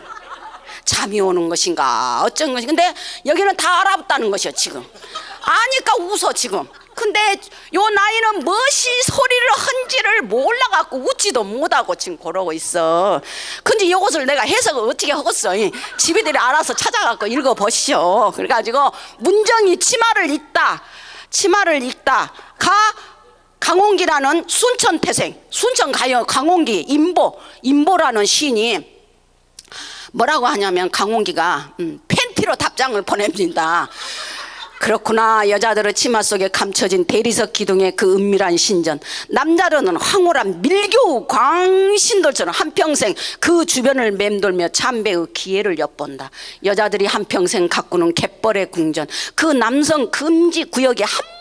[SPEAKER 2] 잠이 오는 것인가 어쩐 것인가. 근데 여기는 다 알아봤다는 것이요. 지금 아니까 웃어 지금. 근데 요 나이는 무엇이 소리를 헌지를 몰라갖고 웃지도 못하고 지금 그러고 있어. 근데 이것을 내가 해석을 어떻게 하겠어. 집이들이 알아서 찾아갖고 읽어보시오. 그래가지고 문정이 치마를 읽다 강홍기라는 순천 태생, 순천 가요 강홍기 인보라는 시인이 뭐라고 하냐면, 강홍기가 팬티로 답장을 보냅니다. 그렇구나. 여자들의 치마 속에 감춰진 대리석 기둥의 그 은밀한 신전. 남자로는 황홀한 밀교 광신돌처럼 한평생 그 주변을 맴돌며 참배의 기회를 엿본다. 여자들이 한평생 가꾸는 갯벌의 궁전, 그 남성 금지 구역에 함부로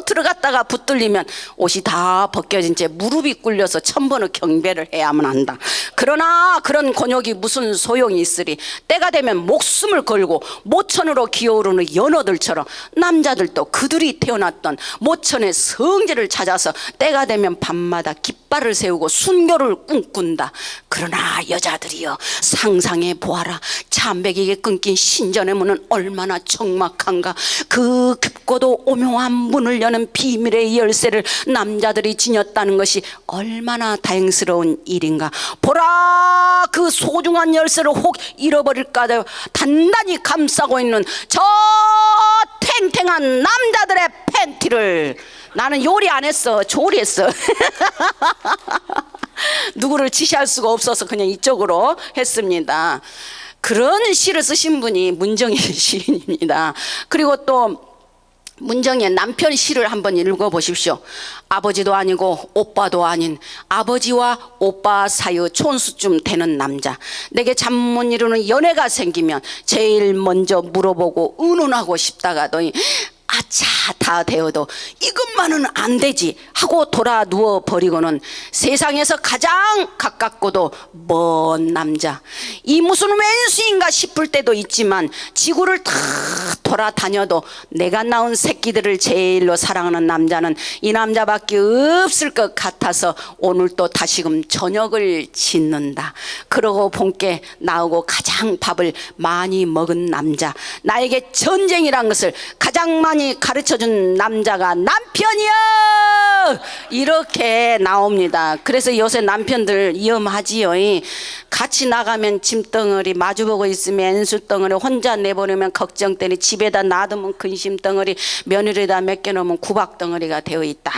[SPEAKER 2] 들어갔다가 붙들리면 옷이 다 벗겨진 채 무릎이 꿇려서 천번의 경배를 해야만 한다. 그러나 그런 곤욕이 무슨 소용이 있으리. 때가 되면 목숨을 걸고 모천으로 기어오르는 연어들처럼 남자들도 그들이 태어났던 모천의 성지를 찾아서 때가 되면 밤마다 깃발을 세우고 순교를 꿈꾼다. 그러나 여자들이여, 상상해 보아라. 참배기에 끊긴 신전의 문은 얼마나 적막한가. 그 깊고도 오묘한 문을 여는 비밀의 열쇠를 남자들이 지녔다는 것이 얼마나 다행스러운 일인가. 보라, 그 소중한 열쇠를 혹 잃어버릴까 단단히 감싸고 있는 저 탱탱한 남자들의 팬티를. 나는 요리 안 했어, 조리했어. 누구를 지시할 수가 없어서 그냥 이쪽으로 했습니다. 그런 시를 쓰신 분이 문정희 시인입니다. 그리고 또 문정희의 남편 시를 한번 읽어보십시오. 아버지도 아니고 오빠도 아닌 아버지와 오빠 사이의 촌수쯤 되는 남자. 내게 잠 못 이루는 연애가 생기면 제일 먼저 물어보고 의논하고 싶다가더니 아차, 다 되어도 이것만은 안 되지 하고 돌아 누워버리고는 세상에서 가장 가깝고도 먼 남자. 이 무슨 왼수인가 싶을 때도 있지만 지구를 다 돌아다녀도 내가 낳은 새끼들을 제일로 사랑하는 남자는 이 남자밖에 없을 것 같아서 오늘 또 다시금 저녁을 짓는다. 그러고 본께 나오고 가장 밥을 많이 먹은 남자. 나에게 전쟁이란 것을 가장 많이 가르쳐준 남자가 남편이야. 이렇게 나옵니다. 그래서 요새 남편들 위험하지요. 같이 나가면 짐덩어리, 마주보고 있으면 엔수덩어리, 혼자 내보내면 걱정덩어리, 집에다 놔두면 근심덩어리, 며느리에다 맡겨놓으면 구박덩어리가 되어 있다.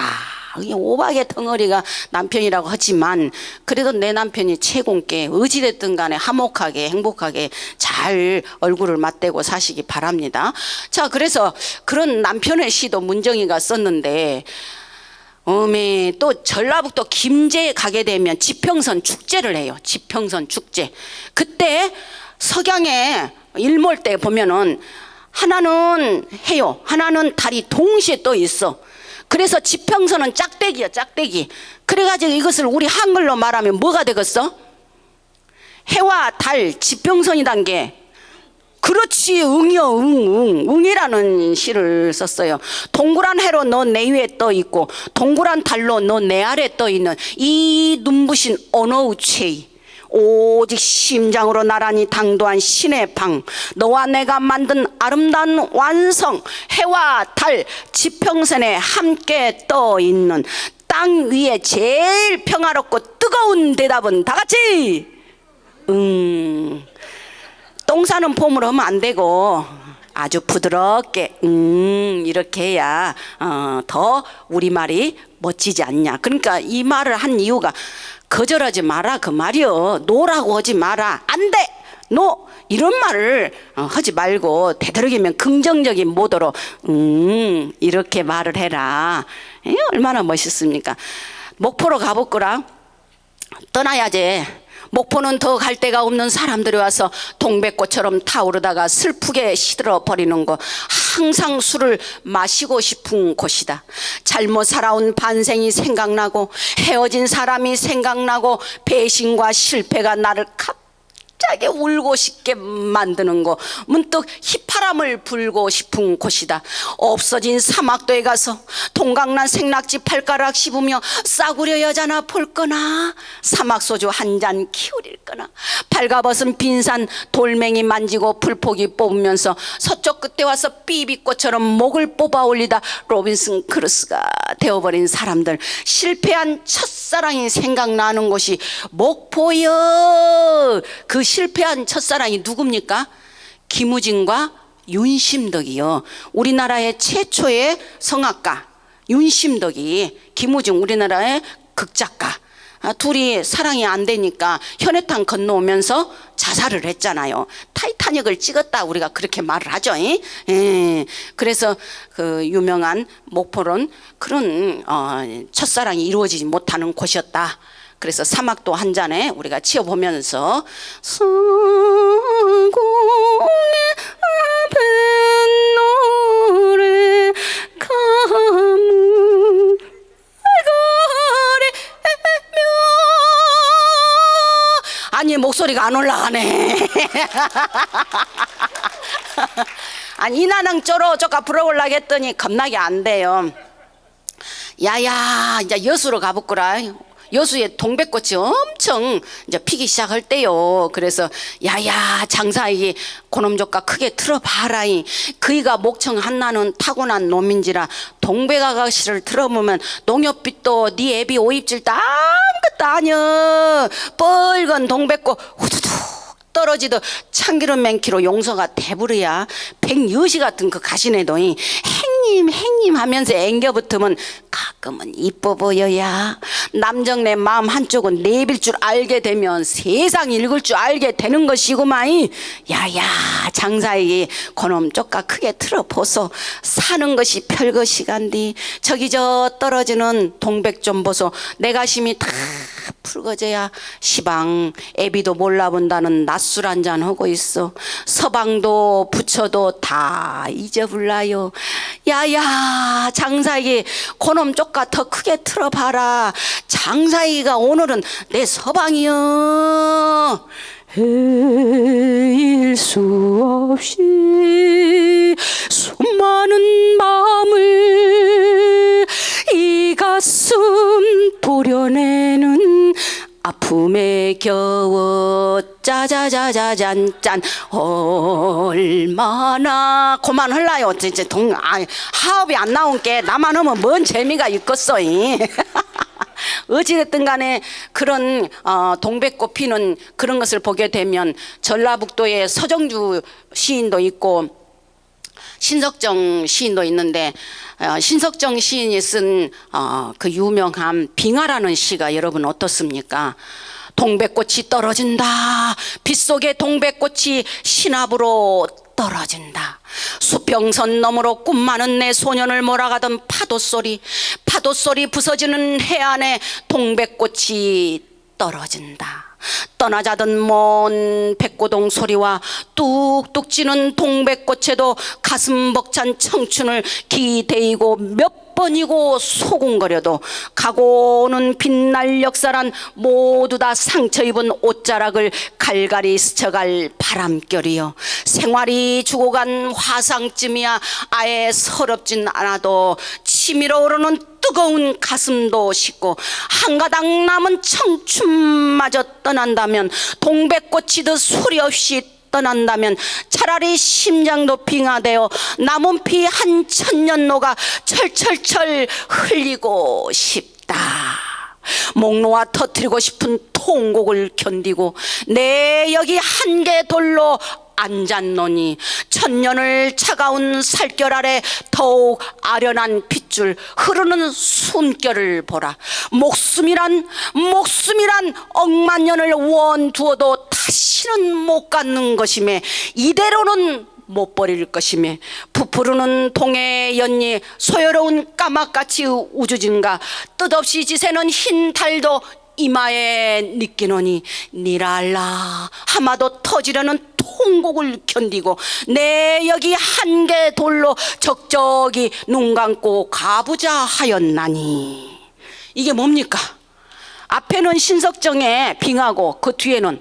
[SPEAKER 2] 이 오박의 덩어리가 남편이라고 하지만 그래도 내 남편이 최고께 어찌됐든 간에 화목하게 행복하게 잘 얼굴을 맞대고 사시기 바랍니다. 자, 그래서 그런 남편의 시도 문정이가 썼는데 또 전라북도 김제에 가게 되면 지평선 축제를 해요. 지평선 축제. 그때 석양에 일몰 때 보면은 하나는 해요, 하나는 달이 동시에 떠 있어. 그래서 지평선은 짝대기야, 짝대기. 그래가지고 이것을 우리 한글로 말하면 뭐가 되겠어? 해와 달 지평선이란 게, 그렇지, 응이요, 응이라는 시를 썼어요. 동그란 해로 너 내 위에 떠 있고 동그란 달로 너 내 아래 떠 있는 이 눈부신 언어의 체이, 오직 심장으로 나란히 당도한 신의 방, 너와 내가 만든 아름다운 완성, 해와 달 지평선에 함께 떠 있는 땅 위에 제일 평화롭고 뜨거운 대답은 다 같이 똥 싸는 폼으로 하면 안 되고 아주 부드럽게 이렇게 해야 더 우리말이 멋지지 않냐. 그러니까 이 말을 한 이유가 거절하지 마라 그 말이요. 노라고 하지 마라. 안 돼! 노! 이런 말을 하지 말고 되도록이면 긍정적인 모드로 이렇게 말을 해라. 얼마나 멋있습니까? 목포로 가볼거라. 떠나야지. 목포는 더 갈 데가 없는 사람들이 와서 동백꽃처럼 타오르다가 슬프게 시들어 버리는 곳, 항상 술을 마시고 싶은 곳이다. 잘못 살아온 반생이 생각나고 헤어진 사람이 생각나고 배신과 실패가 나를 갑자기 울고 싶게 만드는 곳, 문득 휘파람을 불고 싶은 곳이다. 없어진 사막도에 가서 동강난 생낙지 발가락 씹으며 싸구려 여자나 볼 거나, 사막소주 한 잔 키우릴 거나, 발가벗은 빈산 돌멩이 만지고 불포기 뽑으면서 서쪽 끝에 와서 삐비꽃처럼 목을 뽑아 올리다 로빈슨 크루스가 되어버린 사람들, 실패한 첫사랑이 생각나는 곳이 목포여. 그 실패한 첫사랑이 누굽니까? 김우진과 윤심덕이요. 우리나라의 최초의 성악가 윤심덕이, 김우진 우리나라의 극작가. 둘이 사랑이 안 되니까 현해탄 건너오면서 자살을 했잖아요. 타이타닉을 찍었다 우리가 그렇게 말을 하죠. 그래서 그 유명한 목포는 그런 첫사랑이 이루어지지 못하는 곳이었다. 그래서 사막도 한 잔에 우리가 치어보면서 성공의 뱃노래 가물 아니 목소리가 안 올라가네. 아니 이나능 쪼로쪼까 불어올라고 했더니 겁나게 안 돼요. 야야 이제 여수로 가볼거라. 여수에 동백꽃이 엄청 이제 피기 시작할 때요. 그래서 야야 장사이기 고놈조카 크게 틀어봐라이. 그이가 목청 한나는 타고난 놈인지라 동백아가씨를 틀어보면 농협빛도 네 애비 오입질도 아무것도 아니여. 뻘건 동백꽃 후두둑 떨어지듯 참기름 맹키로 용서가 대부르야. 백여시 같은 그 가시네도 행님 하면서 앵겨붙으면 가끔은 이뻐 보여야. 남정네 마음 한쪽은 내빌 줄 알게 되면 세상 읽을 줄 알게 되는 것이구만. 야야 장사에게 그놈 쪼까 크게 틀어보소. 사는 것이 별것이간디. 저기 저 떨어지는 동백 좀 보소. 내 가심이 다 붉어져야 시방 애비도 몰라본다는 낮술 한잔 하고 있어. 서방도 부처도 다 잊어불라요. 야야 장사에게 그놈 쪼까 더 크게 틀어봐라. 장사이가 오늘은 내 서방이여. 헤일 수 없이 수많은 마음을 이 가슴 도려내는 아픔에 겨워 짜자자자잔짠. 얼마나 그만 흘라요. 진짜 하업이 안 나온 게 나만 하면 뭔 재미가 있겠어. 어찌됐든 간에 그런 동백꽃 피는 그런 것을 보게 되면 전라북도에 서정주 시인도 있고 신석정 시인도 있는데 신석정 시인이 쓴 그 유명한 빙하라는 시가 여러분 어떻습니까? 동백꽃이 떨어진다. 빗속에 동백꽃이 신압으로 떨어진다. 수평선 너머로 꿈 많은 내 소년을 몰아가던 파도소리 부서지는 해안에 동백꽃이 떨어진다. 떠나자던 먼 백고동 소리와 뚝뚝 찌는 동백꽃에도 가슴 벅찬 청춘을 기대이고 몇 번이고 소곤거려도 가고 오는 빛날 역사란 모두 다 상처 입은 옷자락을 갈갈이 스쳐갈 바람결이여. 생활이 죽어간 화상쯤이야. 아예 서럽진 않아도 치밀어 오르는 뜨거운 가슴도 식고 한 가닥 남은 청춘마저 떠난다면, 동백꽃이듯 소리 없이 떠난다면 차라리 심장도 빙하되어 남은 피 한 천년 녹아 철철철 흘리고 싶다. 목 놓아 터뜨리고 싶은 통곡을 견디고 내 여기 한개 돌로 앉았노니 천년을 차가운 살결 아래 더욱 아련한 핏줄 흐르는 숨결을 보라. 목숨이란 억만 년을 원두어도 다시는 못 갖는 것이며 이대로는 못 버릴 것이며 부푸르는 동해 연니 소요로운 까마같이 우주진가 뜻없이 지새는 흰 달도 이마에 느끼노니 니랄라 하마도 터지려는 통곡을 견디고 내 여기 한개 돌로 적적이 눈 감고 가보자 하였나니. 이게 뭡니까? 앞에는 신석정의 빙하고 그 뒤에는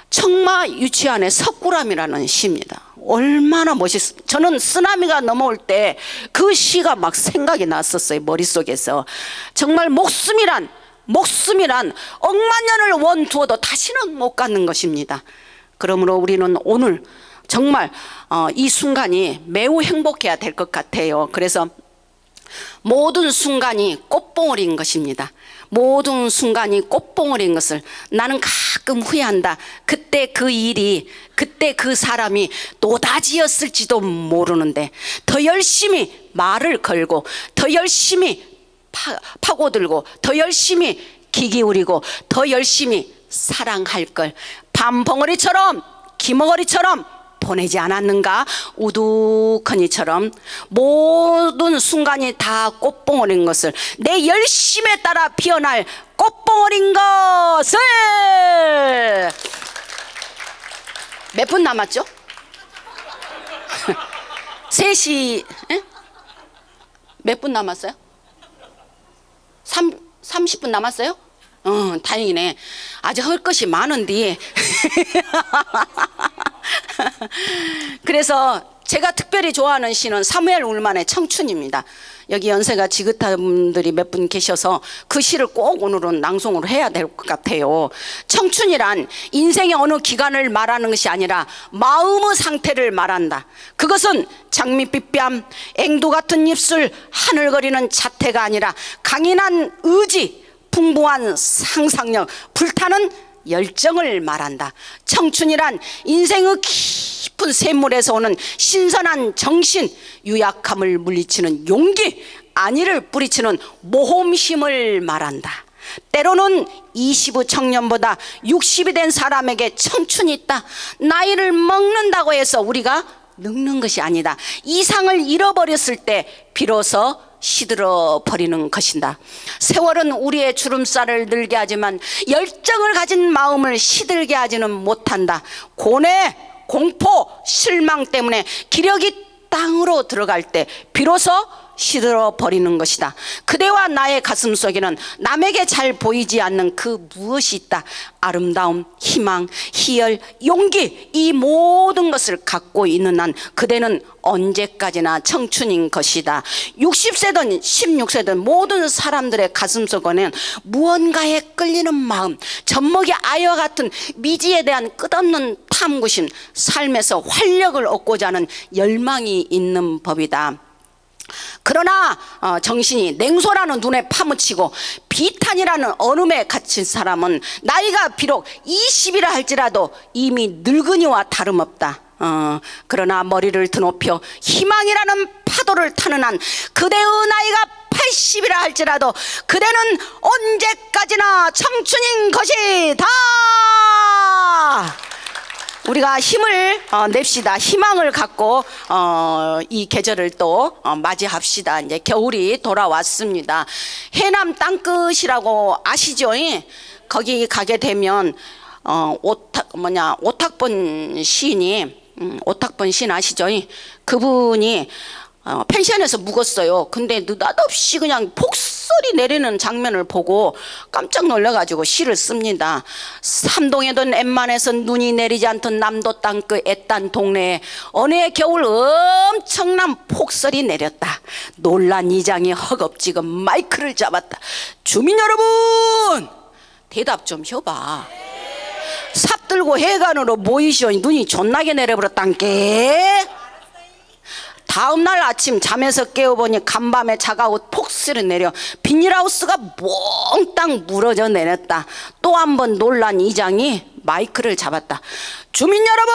[SPEAKER 2] 청마 유치안의 석굴암이라는 시입니다. 얼마나 저는 쓰나미가 넘어올 때 그 시가 막 생각이 났었어요. 머릿속에서. 정말 목숨이란 억만 년을 원두어도 다시는 못 갖는 것입니다. 그러므로 우리는 오늘 정말 이 순간이 매우 행복해야 될 것 같아요. 그래서 모든 순간이 꽃봉오리인 것입니다. 모든 순간이 꽃봉오리인 것을 나는 가끔 후회한다. 그때 그 일이, 그때 그 사람이 노다지였을지도 모르는데 더 열심히 말을 걸고 더 열심히 파고들고 더 열심히 귀 기울이고 더 열심히 사랑할 걸 밤벙어리처럼 기멍어리처럼 보내지 않았는가? 우두커니처럼 모든 순간이 다 꽃봉오리인 것을, 내 열심에 따라 피어날 꽃봉오리인 것을. 몇 분 남았죠? 3시 몇 분 남았어요? 30분 남았어요? 다행이네. 아직 할 것이 많은데. 그래서 제가 특별히 좋아하는 시는 사무엘 울만의 청춘입니다. 여기 연세가 지긋한 분들이 몇 분 계셔서 그 시를 꼭 오늘은 낭송으로 해야 될 것 같아요. 청춘이란 인생의 어느 기간을 말하는 것이 아니라 마음의 상태를 말한다. 그것은 장밋빛 뺨, 앵두 같은 입술, 하늘거리는 자태가 아니라 강인한 의지, 풍부한 상상력, 불타는 열정을 말한다. 청춘이란 인생의 깊은 샘물에서 오는 신선한 정신, 유약함을 물리치는 용기, 안위를 뿌리치는 모험심을 말한다. 때로는 20의 청년보다 60이 된 사람에게 청춘이 있다. 나이를 먹는다고 해서 우리가 늙는 것이 아니다. 이상을 잃어버렸을 때 비로소 시들어 버리는 것이다. 세월은 우리의 주름살을 늘게 하지만 열정을 가진 마음을 시들게 하지는 못한다. 고뇌, 공포, 실망 때문에 기력이 땅으로 들어갈 때 비로소 시들어 버리는 것이다. 그대와 나의 가슴 속에는 남에게 잘 보이지 않는 그 무엇이 있다. 아름다움, 희망, 희열, 용기, 이 모든 것을 갖고 있는 한 그대는 언제까지나 청춘인 것이다. 60세든 16세든 모든 사람들의 가슴 속에는 무언가에 끌리는 마음, 젖먹이 아이와 같은 미지에 대한 끝없는 탐구심, 삶에서 활력을 얻고자 하는 열망이 있는 법이다. 그러나 정신이 냉소라는 눈에 파묻히고 비탄이라는 얼음에 갇힌 사람은 나이가 비록 20이라 할지라도 이미 늙은이와 다름없다. 그러나 머리를 드높여 희망이라는 파도를 타는 한 그대의 나이가 80이라 할지라도 그대는 언제까지나 청춘인 것이다. 우리가 힘을 냅시다. 희망을 갖고 이 계절을 또 맞이합시다. 이제 겨울이 돌아왔습니다. 해남 땅끝이라고 아시죠? 거기 가게 되면 오탁본 시인이 오탁본 시인 아시죠? 그분이 펜션에서 묵었어요. 근데 느닷없이 그냥 폭설이 내리는 장면을 보고 깜짝 놀라가지고 시를 씁니다. 삼동에던 웬만해서 눈이 내리지 않던 남도 땅끝 애딴 동네에 어느 해 겨울 엄청난 폭설이 내렸다. 놀란 이장이 허겁지겁 마이크를 잡았다. 주민 여러분, 대답 좀 해봐. 삽 들고 해관으로 모이시오. 눈이 존나게 내려버렸단께. 다음날 아침 잠에서 깨어보니 간밤에 차가운 폭설이 내려 비닐하우스가 몽땅 무너져 내렸다. 또 한 번 놀란 이장이 마이크를 잡았다. 주민 여러분,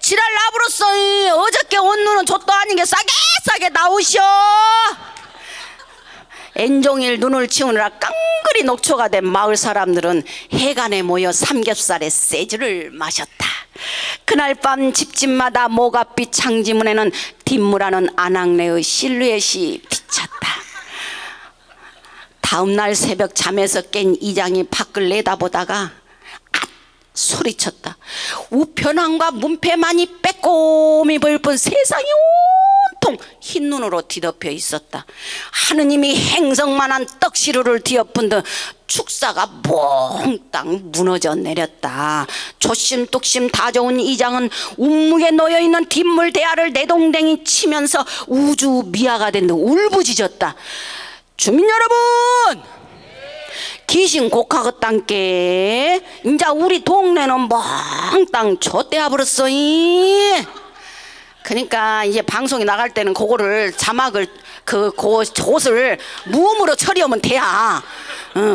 [SPEAKER 2] 지랄 나부로써 어저께 온 눈은 좆도 아닌 게 싸게 나오시오. 엔종일 눈을 치우느라 깡그리 녹초가 된 마을 사람들은 해관에 모여 삼겹살에 세주를 마셨다. 그날 밤 집집마다 모갓빛 창지문에는 뒷물하는 안악내의 실루엣이 비쳤다. 다음날 새벽 잠에서 깬 이장이 밖을 내다보다가 소리쳤다. 우편함과 문패만이 빼꼼히 보일 뿐 세상이 온통 흰 눈으로 뒤덮여 있었다. 하느님이 행성만한 떡시루를 뒤엎은 듯 축사가 몽땅 무너져 내렸다. 조심뚝심 다져온 이장은 운묵에 놓여있는 뒷물 대야를 내동댕이 치면서 우주 미아가 된 듯 울부짖었다. 주민 여러분, 귀신 곡하겠단께 인자 우리 동네는 몽땅 좆대야 버렸어. 그러니까 이제 방송이 나갈 때는 그거를 자막을 그곳을 무음으로 처리하면 돼야.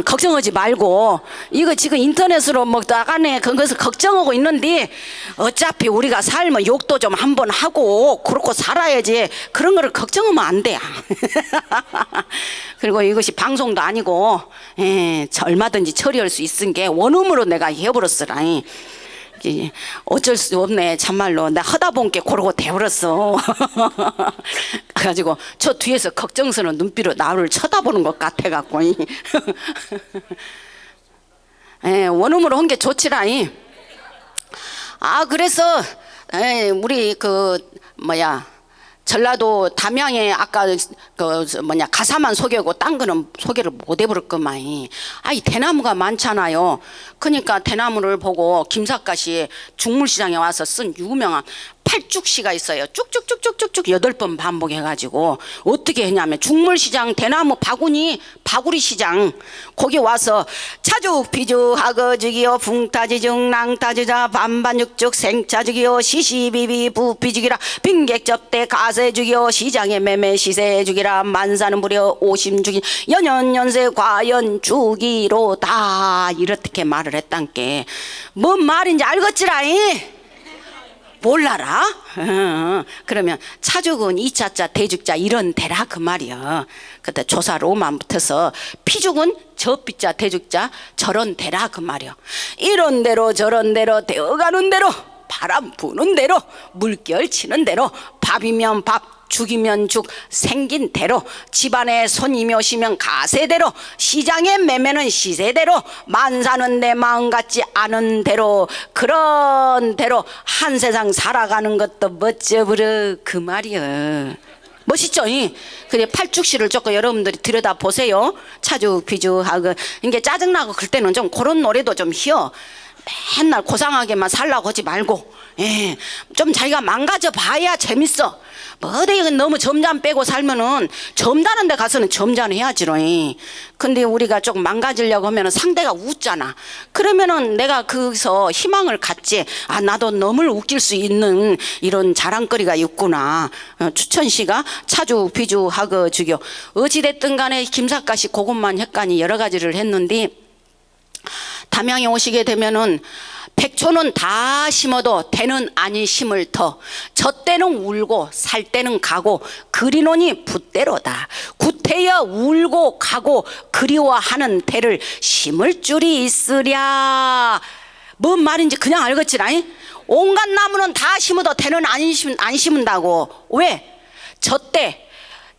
[SPEAKER 2] 걱정하지 말고. 이거 지금 인터넷으로 뭐 나가네 그것을 걱정하고 있는데 어차피 우리가 살면 욕도 좀 한번 하고 그렇고 살아야지. 그런 거를 걱정하면 안 돼. 그리고 이것이 방송도 아니고 얼마든지 처리할 수 있은 게 원음으로 내가 해버렸으라. 어쩔 수 없네. 참말로 나 하다 본게 그러고 돼버렸어. 그래가지고 저 뒤에서 걱정스러운 눈빛으로 나를 쳐다보는 것 같아갖고 원음으로 한 게 좋지라. 그래서 우리 전라도 담양에 아까 가사만 소개하고 딴 거는 소개를 못 해버렸구만. 이 대나무가 많잖아요. 그러니까 대나무를 보고 김삿갓이 중물시장에 와서 쓴 유명한 팔죽시가 있어요. 쭉쭉쭉쭉쭉쭉 8번 반복해가지고 어떻게 했냐면 중물시장 대나무 바구리 시장 거기 와서 차죽피죽 하거죽이요 붕타지죽 낭타지자 반반죽죽 생차죽이요 시시비비 부피죽이라 빈객접대 가세죽이요 시장에 매매 시세죽이라 만사는 무려 오심죽이 연연연세 과연죽이로다. 이렇게 말을 했단께. 뭔 말인지 알겠지라잉? 몰라라? 그러면 차죽은 2차자 대죽자 이런 대라 그 말이야. 그때 조사 로만 붙어서 피죽은 저 삐자 대죽자 저런 대라 그 말이야. 이런 대로 저런 대로 되어가는 대로 바람 부는 대로 물결 치는 대로 밥이면 밥 죽이면 죽 생긴 대로 집안에 손님이 오시면 가세대로 시장에 매매는 시세대로 만사는 내 마음 같지 않은 대로 그런 대로 한 세상 살아가는 것도 멋져버려 그 말이야. 멋있죠? 그래 팔죽시를 조금 여러분들이 들여다보세요. 차죽 비죽하고 이게 짜증나고 그럴 때는 좀 그런 노래도 좀 희어. 맨날 고상하게만 살라고 하지 말고 좀 자기가 망가져 봐야 재밌어. 뭐 어디 너무 점잖 빼고 살면은 점잖은 데 가서는 점잖해야지로. 근데 우리가 조금 망가지려고 하면은 상대가 웃잖아. 그러면은 내가 거기서 희망을 갖지. 나도 너무 웃길 수 있는 이런 자랑거리가 있구나. 추천시가 차주 비주 하거 주교 어찌됐든 간에 김삿갓이 그것만 했가니 여러 가지를 했는데 담양에 오시게 되면은 백초는 다 심어도 대는 아니 심을 터. 저 때는 울고 살 때는 가고 그리노니 붓대로다. 구태여 울고 가고 그리워하는 대를 심을 줄이 있으랴. 뭔 말인지 그냥 알겠지라잉? 온갖 나무는 다 심어도 대는 안 심은다고. 왜?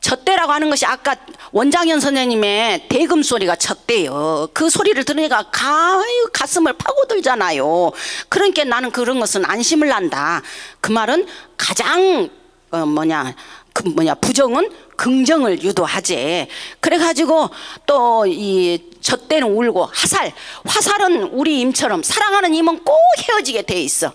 [SPEAKER 2] 젖대라고 하는 것이 아까 원장현 선생님의 대금 소리가 젖대요. 그 소리를 들으니까 가슴을 파고들잖아요. 그러니까 나는 그런 것은 안심을 한다. 그 말은 가장 부정은 긍정을 유도하지. 그래가지고 또 이 젖대는 울고 화살은 우리 임처럼 사랑하는 임은 꼭 헤어지게 돼 있어.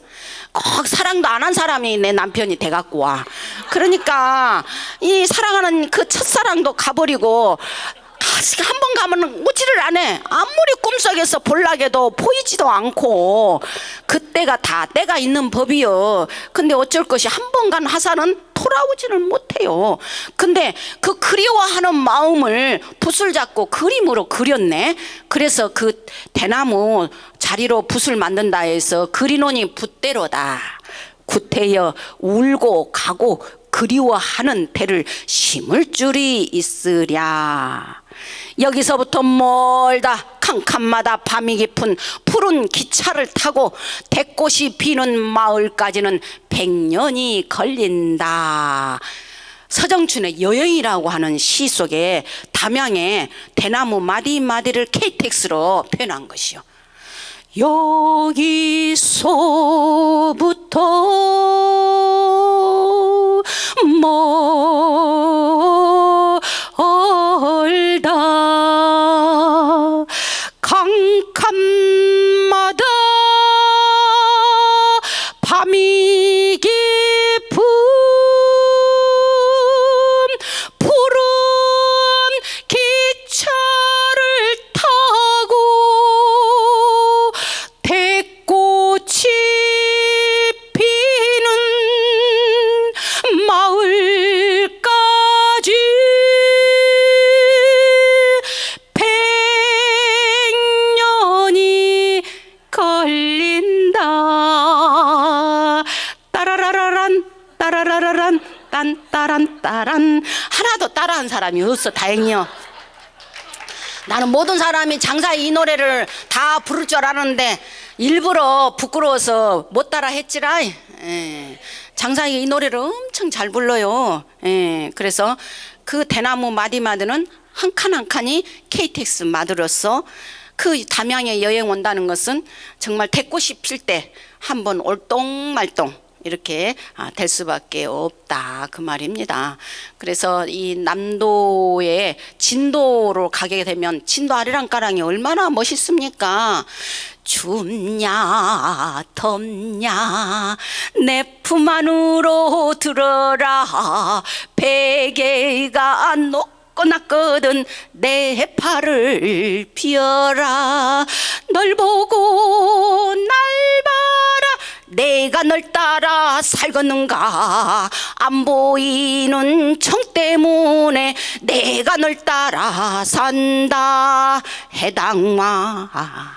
[SPEAKER 2] 꼭 사랑도 안 한 사람이 내 남편이 돼갖고 와. 그러니까 이 사랑하는 그 첫사랑도 가버리고 한 번 가면 오지를 않아. 아무리 꿈속에서 볼락해도 보이지도 않고 그때가 다 때가 있는 법이요. 근데 어쩔 것이 한 번 간 화살은 돌아오지를 못해요. 근데 그 그리워하는 마음을 붓을 잡고 그림으로 그렸네. 그래서 그 대나무 자리로 붓을 만든다 해서 그리노니 붓대로다. 구태여 울고 가고 그리워하는 대를 심을 줄이 있으랴. 여기서부터 멀다 캄캄마다 밤이 깊은 푸른 기차를 타고 대꽃이 피는 마을까지는 100년이 걸린다. 서정춘의 여행이라고 하는 시 속에 담양의 대나무 마디마디를 KTX로 표현한 것이요. 여기서부터 멀다 캄캄마다 밤이 깊은 푸른 기차를 타고 대꽃이 피는 마을까지 100년이 걸린다. 따라라라란 따라라라란 딴따란 따란. 하나도 따라한 사람이 없어. 다행이요. 나는 모든 사람이 장사에 이 노래를 다 부를 줄 알았는데 일부러 부끄러워서 못 따라 했지라. 장사에 이 노래를 엄청 잘 불러요. 그래서 그 대나무 마디마디는 한 칸 한 칸이 KTX 마디로서 그 담양에 여행 온다는 것은 정말 대꽃이 필 때 한번 올똥말똥 이렇게 될 수밖에 없다 그 말입니다. 그래서 이 남도의 진도로 가게 되면 진도 아리랑가랑이 얼마나 멋있습니까? 춥냐 덥냐 내 품 안으로 들어라 베개가 났거든 내 팔을 피어라 널 보고 날 봐라 내가 널 따라 살겠는가 안 보이는 청 때문에 내가 널 따라 산다 해당화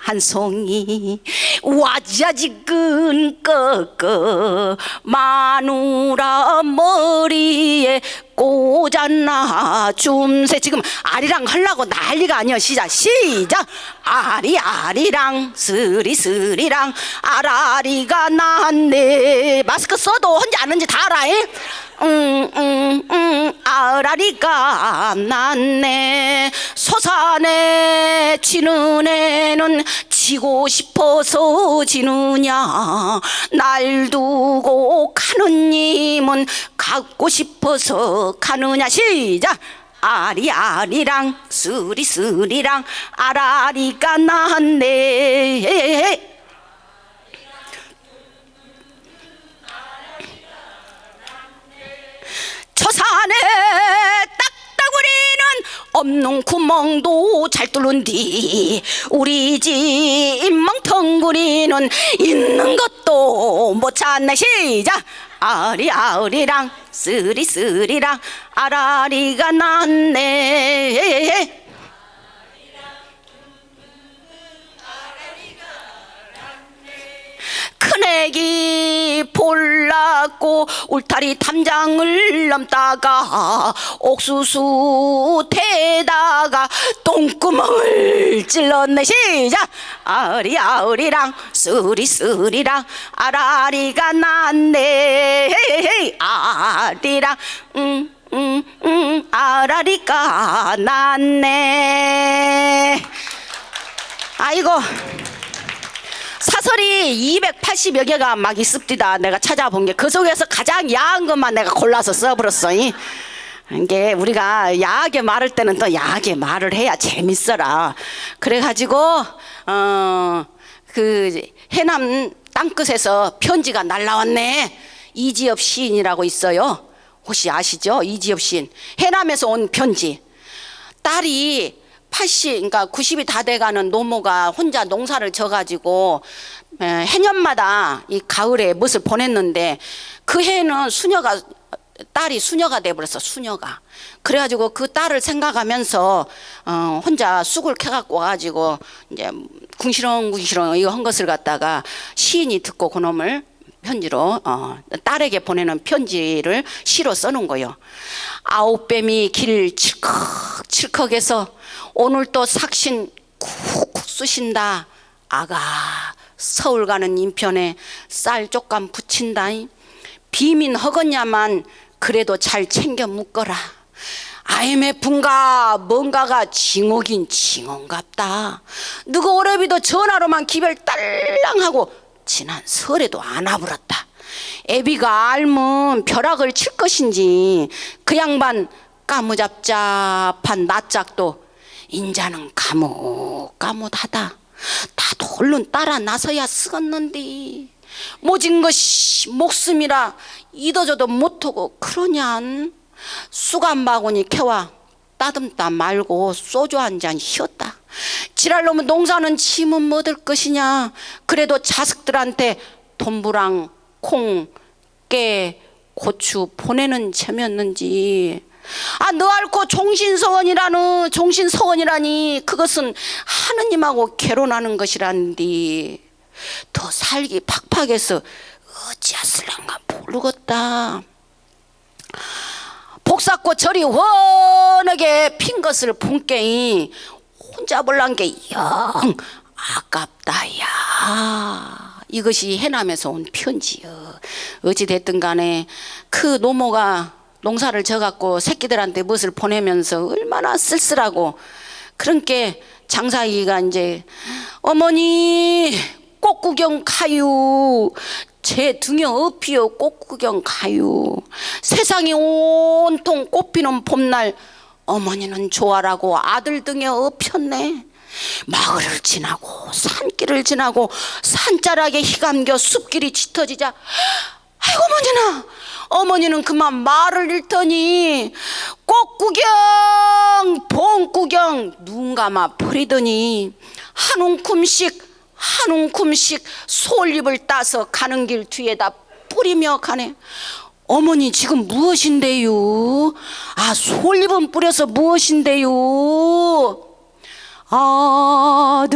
[SPEAKER 2] 한 송이 와자지근 꺾어 마누라 머리에 꽂았나 줌새. 지금 아리랑 하려고 난리가 아니야. 시작 아리아리랑 스리스리랑 아라리가 났네. 마스크 써도 혼자 아는지 다 알아. 아라리가 났네. 소산에 지는 애는 지고 싶어서 지느냐 날 두고 가는 님은 갖고 싶어서 가느냐. 시작 아리아리랑 스리스리랑 아라리가 났네. 저 산에 딱따구리는 없는 구멍도 잘 뚫는디 우리 집 멍텅구리는 있는 것도 못 찾네. 시작 아리아리랑 스리스리랑 아라리가 났네. 색이 볼랐고 울타리 담장을 넘다가 옥수수 태다가 똥구멍을 찔렀네. 시작. 아리아리랑 쓰리쓰리랑 아라리가 났네. 아리랑 아라리가 났네. 아이고, 사설이 280여 개가 막 있습니다. 내가 찾아본 게 그 속에서 가장 야한 것만 내가 골라서 써버렸어. 이게 우리가 야하게 말할 때는 또 야하게 말을 해야 재밌어라. 그래가지고 그 해남 땅끝에서 편지가 날라왔네. 이지엽 시인이라고 있어요. 혹시 아시죠? 이지엽 시인. 해남에서 온 편지. 딸이 그러니까 90이 다 돼가는 노모가 혼자 농사를 져가지고 해년마다 이 가을에 멋을 보냈는데 그 해는 딸이 수녀가 돼버렸어. 수녀가. 그래가지고 그 딸을 생각하면서 혼자 쑥을 캐갖고 와가지고 이제 궁시렁궁시렁 이거 한 것을 갖다가 시인이 듣고 그놈을 편지로 딸에게 보내는 편지를 시로 써놓은 거예요. 아홉뱀이 길 칠컥칠컥해서 오늘 또 삭신 쿡쿡 쑤신다. 아가 서울 가는 인편에 쌀 쪽감 붙인다. 비민 허겄냐만 그래도 잘 챙겨 묶어라. IMF인가 뭔가가 징후긴 징후인갑다. 누구 오래비도 전화로만 기별 딸랑하고 지난 설에도 안 와버렸다. 애비가 알면 벼락을 칠 것인지 그 양반 까무잡잡한 낯짝도 인자는 까뭇까뭇하다. 나도 얼른 따라 나서야 쓰겄는데 모진 것이 목숨이라 잊어줘도 못하고 그러냔. 쑥 한 바구니 캐와 따듬다 말고 소주 한 잔 휘었다. 지랄놈은 농사는 지면 뭐 될 것이냐. 그래도 자식들한테 돈부랑 콩, 깨, 고추 보내는 셈이었는지. 너 앓고 종신서원이라니 그것은 하느님하고 결혼하는 것이란디. 더 살기 팍팍해서 어찌하슬란가 모르겠다. 복사꽃 절이 훤하게 핀 것을 본게이 혼자 볼란 게 영 아깝다야. 이것이 해남에서 온 편지요. 어찌됐든 간에 그 노모가 농사를 져갖고 새끼들한테 무엇을 보내면서 얼마나 쓸쓸하고. 그러니까 장사이가 이제 어머니 꽃 구경 가유. 제 등에 업히어 꽃 구경 가유. 세상이 온통 꽃피는 봄날 어머니는 좋아라고 아들 등에 업혔네. 마을을 지나고 산길을 지나고 산자락에 희감겨 숲길이 짙어지자 아이고 어머니는 그만 말을 잃더니 꽃 구경 봄 구경 눈 감아 버리더니 한 움큼씩 솔잎을 따서 가는 길 뒤에다 뿌리며 가네. 어머니 지금 무엇인데요? 솔잎은 뿌려서 무엇인데요? 아들아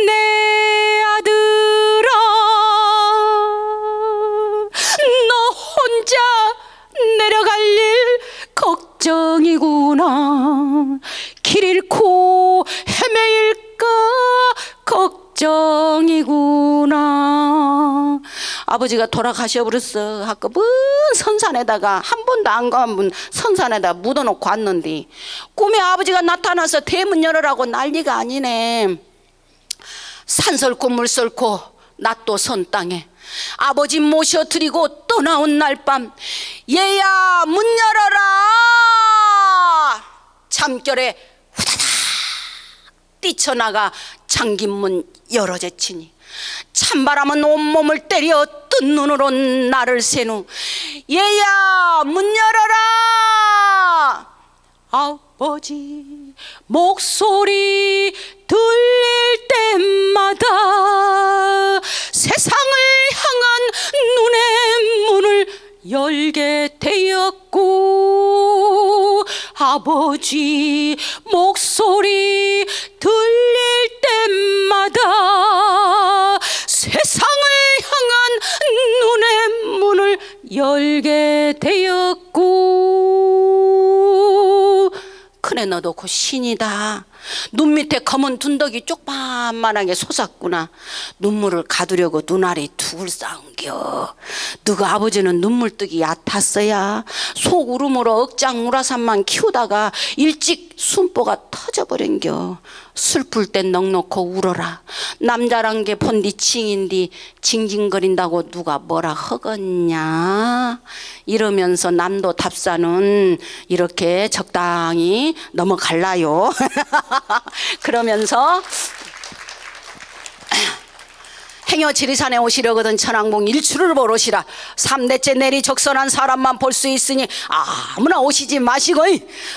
[SPEAKER 2] 내 아들아 너 혼자 내려갈 일 걱정이구나. 길 잃고 헤매일까 걱정이구나. 아버지가 돌아가셔버렸어. 아까 먼 선산에다가 한 번도 안 가본 선산에다 묻어놓고 왔는데 꿈에 아버지가 나타나서 대문 열으라고 난리가 아니네. 산 설고 물 설고 낫도 선 땅에 아버지 모셔드리고 떠나온 날밤 얘야 문 열어라. 잠결에 후다닥 뛰쳐나가 잠긴 문 열어제치니 찬바람은 온몸을 때려 뜬 눈으로 나를 세누 얘야 문 열어라. 아버지 목소리 들릴 때마다 세상을 향한 눈의 문을 열게 되었고 아버지 목소리 들릴 날마다 세상을 향한 눈의 문을 열게 되었고, 그래 너도 곧 신이다. 눈 밑에 검은 둔덕이 쪽반만하게 솟았구나. 눈물을 가두려고 눈알이 툭을 쌓은겨. 너가 아버지는 눈물뜨기 얕았어야. 속울음으로 억장 우라산만 키우다가 일찍 순보가 터져버린겨. 슬플 땐 넉넉히 울어라. 남자란 게 본디 칭인디 징징거린다고 누가 뭐라 허겄냐. 이러면서 남도 답사는 이렇게 적당히 넘어갈라요. 그러면서 행여 지리산에 오시려거든 천왕봉 일출을 보러 오시라. 3대째 내리 적선한 사람만 볼 수 있으니 아무나 오시지 마시고,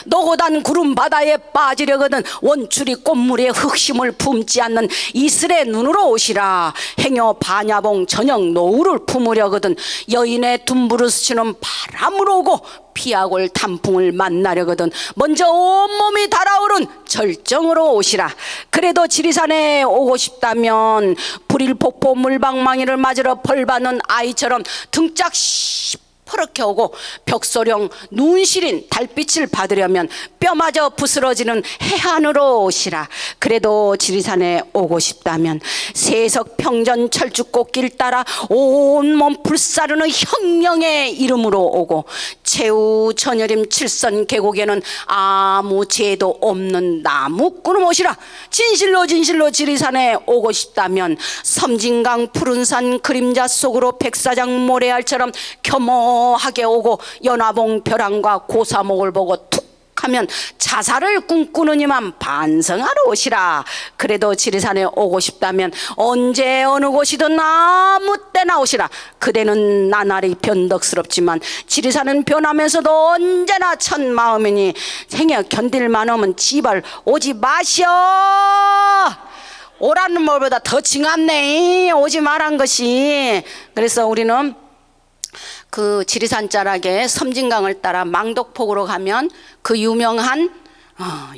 [SPEAKER 2] 노고단 구름 바다에 빠지려거든 원추리 꽃물에 흑심을 품지 않는 이슬의 눈으로 오시라. 행여 반야봉 저녁 노을을 품으려거든 여인의 둔부를 스치는 바람으로 오고, 피하골 단풍을 만나려거든 먼저 온몸이 달아오른 절정으로 오시라. 그래도 지리산에 오고 싶다면 불일폭포 물방망이를 맞으러 벌받는 아이처럼 등짝 시퍼렇게 오고, 벽소령 눈시린 달빛을 받으려면 뼈마저 부스러지는 해안으로 오시라. 그래도 지리산에 오고 싶다면 세석 평전 철쭉꽃길 따라 온몸 불사르는 혁명의 이름으로 오고, 최후 전여림 칠선 계곡에는 아무 죄도 없는 나무꾼을 모시라. 진실로 진실로 지리산에 오고 싶다면 섬진강 푸른산 그림자 속으로 백사장 모래알처럼 겸허하게 오고, 연화봉 벼랑과 고사목을 보고 툭 하면 자살을 꿈꾸느니만 반성하러 오시라. 그래도 지리산에 오고 싶다면 언제 어느 곳이든 아무 때나 오시라. 그대는 나날이 변덕스럽지만 지리산은 변하면서도 언제나 첫 마음이니 행여 견딜만 하면 지발 오지 마시오. 오라는 말보다 더 징한네. 오지 말한 것이. 그래서 우리는 그 지리산 자락에 섬진강을 따라 망덕폭으로 가면 그 유명한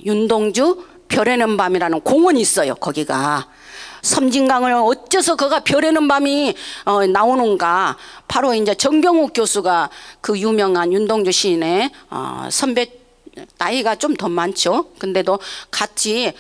[SPEAKER 2] 윤동주 별에는 밤이라는 공원이 있어요. 거기가 섬진강을 어째서 그가 별에는 밤이 나오는가. 바로 이제 정경욱 교수가 그 유명한 윤동주 시인의 선배, 나이가 좀 더 많죠. 근데도 같이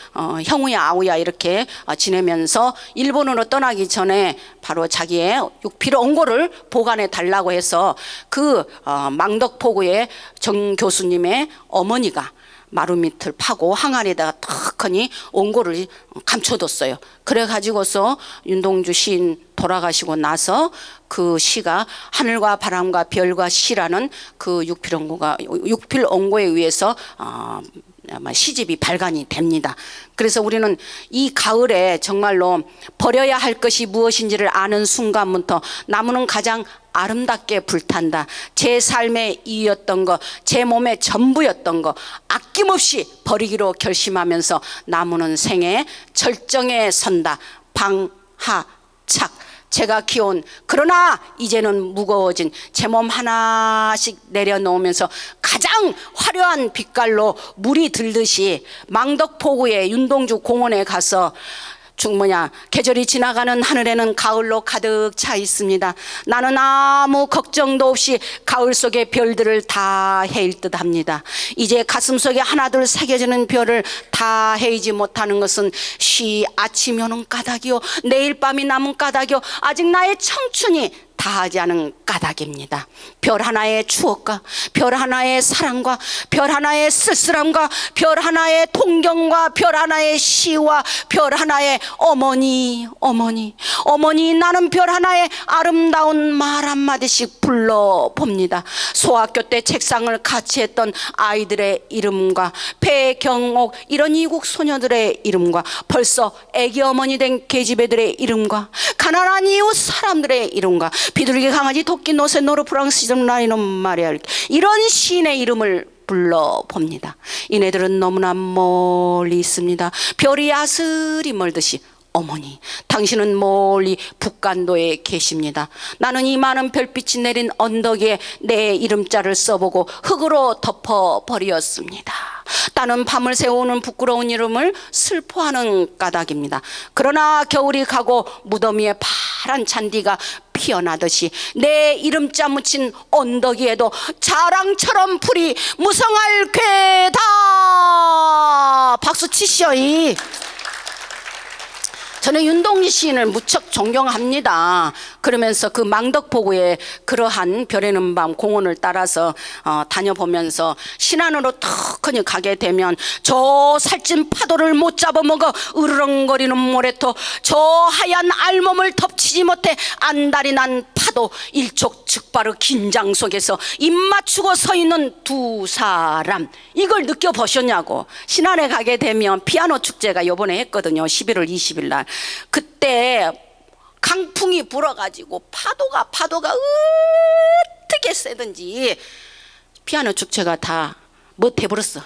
[SPEAKER 2] 형우야 아우야 이렇게 지내면서 일본으로 떠나기 전에 바로 자기의 육필 원고를 보관해 달라고 해서 그 망덕포구의 정 교수님의 어머니가 마루 밑을 파고 항아리에다가 턱하니 원고를 감춰뒀어요. 그래가지고서 윤동주 시인 돌아가시고 나서 그 시가 하늘과 바람과 별과 시라는 그 육필원고에 의해서 시집이 발간이 됩니다. 그래서 우리는 이 가을에 정말로 버려야 할 것이 무엇인지를 아는 순간부터 나무는 가장 아름답게 불탄다. 제 삶의 이유였던 거, 제 몸의 전부였던 거 아낌없이 버리기로 결심하면서 나무는 생애 절정에 선다. 방하착. 제가 키운 그러나 이제는 무거워진 제 몸 하나씩 내려놓으면서 가장 화려한 빛깔로 물이 들듯이 망덕포구의 윤동주 공원에 가서 계절이 지나가는 하늘에는 가을로 가득 차 있습니다. 나는 아무 걱정도 없이 가을 속의 별들을 다 헤일 듯 합니다. 이제 가슴 속에 하나둘 새겨지는 별을 다 헤이지 못하는 것은 쉬 아침이 오는 까닭이요, 내일 밤이 남은 까닭이요, 아직 나의 청춘이 다하지 않은 까닭입니다. 별 하나의 추억과 별 하나의 사랑과 별 하나의 쓸쓸함과 별 하나의 동경과 별 하나의 시와 별 하나의 어머니 나는 별 하나의 아름다운 말 한마디씩 불러봅니다. 소학교 때 책상을 같이 했던 아이들의 이름과 배경옥 이런 이국 소녀들의 이름과 벌써 애기 어머니 된 계집애들의 이름과 가난한 이웃 사람들의 이름과 비둘기 강아지 토끼 노새 노루 프랑스 이름 라이노 마리아 이런 시인의 이름을 불러봅니다. 이네들은 너무나 멀리 있습니다. 별이 아슬이 멀듯이. 어머니, 당신은 멀리 북간도에 계십니다. 나는 이 많은 별빛이 내린 언덕에 내 이름자를 써보고 흙으로 덮어버렸습니다. 따는 밤을 새우는 부끄러운 이름을 슬퍼하는 까닭입니다. 그러나 겨울이 가고 무더미에 파란 잔디가 피어나듯이 내 이름자 묻힌 언덕 위에도 자랑처럼 풀이 무성할 괴다. 박수 치시오이. 저는 윤동희 시인을 무척 존경합니다. 그러면서 그 망덕포구에 그러한 별에는 밤 공원을 따라서 다녀보면서 신안으로 턱하니 가게 되면 저 살찐 파도를 못 잡아먹어 으르렁거리는 모래토, 저 하얀 알몸을 덮치지 못해 안달이 난 파도, 일촉즉발의 긴장 속에서 입 맞추고 서 있는 두 사람, 이걸 느껴보셨냐고. 신안에 가게 되면 피아노 축제가 요번에 했거든요. 11월 20일 날. 그때 강풍이 불어가지고 파도가 어떻게 세든지 피아노 축제가 다 못해버렸어.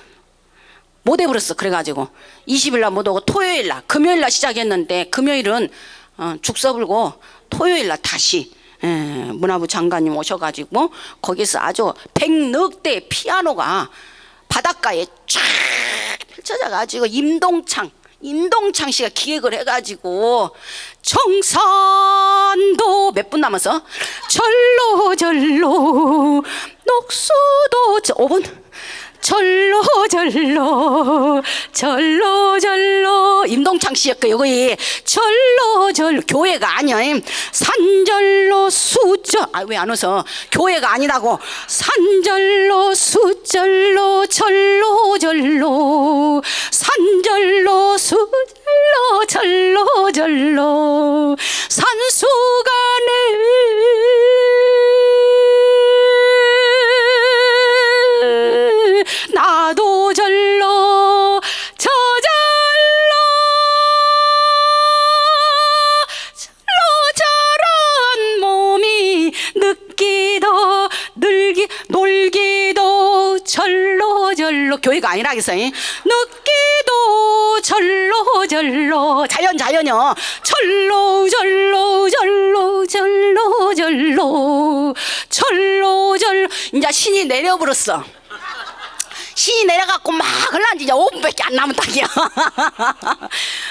[SPEAKER 2] 그래가지고 20일 날 못 오고 토요일 날, 금요일 날 시작했는데 금요일은 죽서 불고 토요일 날 다시 문화부 장관님 오셔가지고 거기서 아주 100넉대 피아노가 바닷가에 쫙 펼쳐져가지고 임동창 씨가 기획을 해가지고 청산도 몇 분 남아서 절로 녹수도 5분 절로 임동창 씨였고 여기 절로 교회가 아니야. 산절로 수절 왜 안 웃어? 교회가 아니라고. 산절로 수절로 절로 산절로 수절로 절로 산수간에 나도 절로 저 저런 몸이 느끼도 놀기도 절로 교회가 아니라겠어. 느끼도 절로 자연이요. 절로 이제 신이 내려버렸어. 신이 내려갖고 막 흘러앉지 이제 5분밖에 안 남은 딱이야.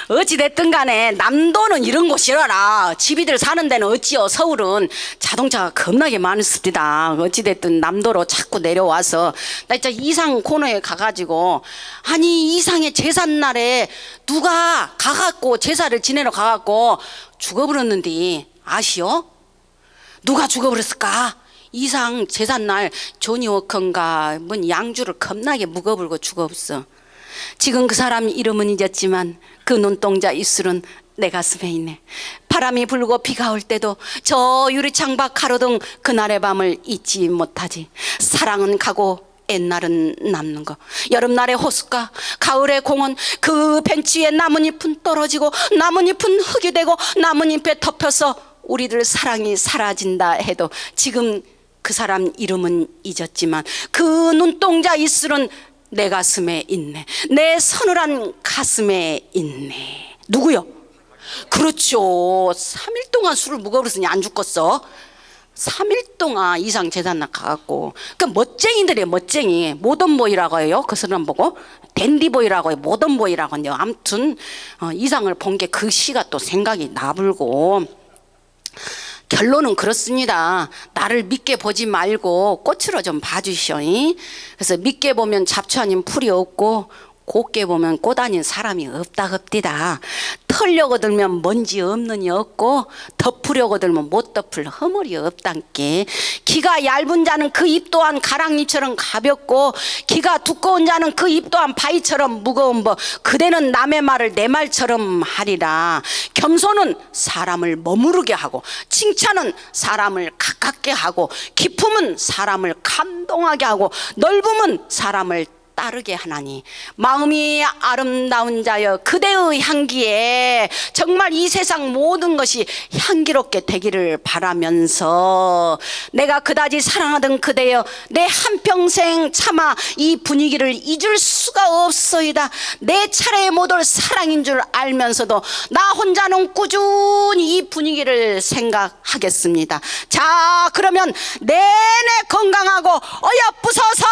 [SPEAKER 2] 어찌됐든 간에 남도는 이런 곳이라라. 집이들 사는 데는 어찌요. 서울은 자동차가 겁나게 많습니다. 어찌됐든 남도로 자꾸 내려와서 나 진짜 이상 코너에 가가지고 아니 이상의 제삿날에 누가 가갖고 제사를 지내러 가갖고 죽어버렸는데 아시오? 누가 죽어버렸을까? 이상 제삿날 조니 워커인가 뭔 양주를 겁나게 묵어불고 죽었어. 지금 그 사람 이름은 잊었지만 그 눈동자 입술은 내 가슴에 있네. 바람이 불고 비가 올 때도 저 유리창 밖 가로등 그날의 밤을 잊지 못하지. 사랑은 가고 옛날은 남는 거. 여름날의 호숫가, 가을의 공원, 그 벤치 위에 나뭇잎은 떨어지고 나뭇잎은 흙이 되고 나뭇잎에 덮여서 우리들 사랑이 사라진다 해도 지금 그 사람 이름은 잊었지만 그 눈동자 입술은 내 가슴에 있네. 내 서늘한 가슴에 있네. 누구요? 그렇죠. 3일 동안 술을 묵어버렸으니 안 죽겠어. 3일 동안 이상 제삿날 가갖고. 그 멋쟁이들이에요. 멋쟁이. 모던보이라고 해요. 그 사람 보고 댄디보이라고 해요. 모던보이라고 해요. 아무튼 이상을 본 게 그 시가 또 생각이 나불고. 결론은 그렇습니다. 나를 믿게 보지 말고 꽃으로 좀 봐주시오. 그래서 믿게 보면 잡초 아닌 풀이 없고 곱게 보면 꽃 아닌 사람이 없디다. 털려고 들면 먼지 없는이 없고 덮으려고 들면 못 덮을 허물이 없단께. 기가 얇은 자는 그 입 또한 가랑잎처럼 가볍고 기가 두꺼운 자는 그 입 또한 바위처럼 무거운 법. 그대는 남의 말을 내 말처럼 하리라. 겸손은 사람을 머무르게 하고 칭찬은 사람을 가깝게 하고 기품은 사람을 감동하게 하고 넓음은 사람을 따르게 하나니. 마음이 아름다운 자여 그대의 향기에 정말 이 세상 모든 것이 향기롭게 되기를 바라면서 내가 그다지 사랑하던 그대여 내 한평생 차마 이 분위기를 잊을 수가 없소이다. 내 차례에 못 올 사랑인 줄 알면서도 나 혼자는 꾸준히 이 분위기를 생각하겠습니다. 자, 그러면 내내 건강하고 어여쁘소서.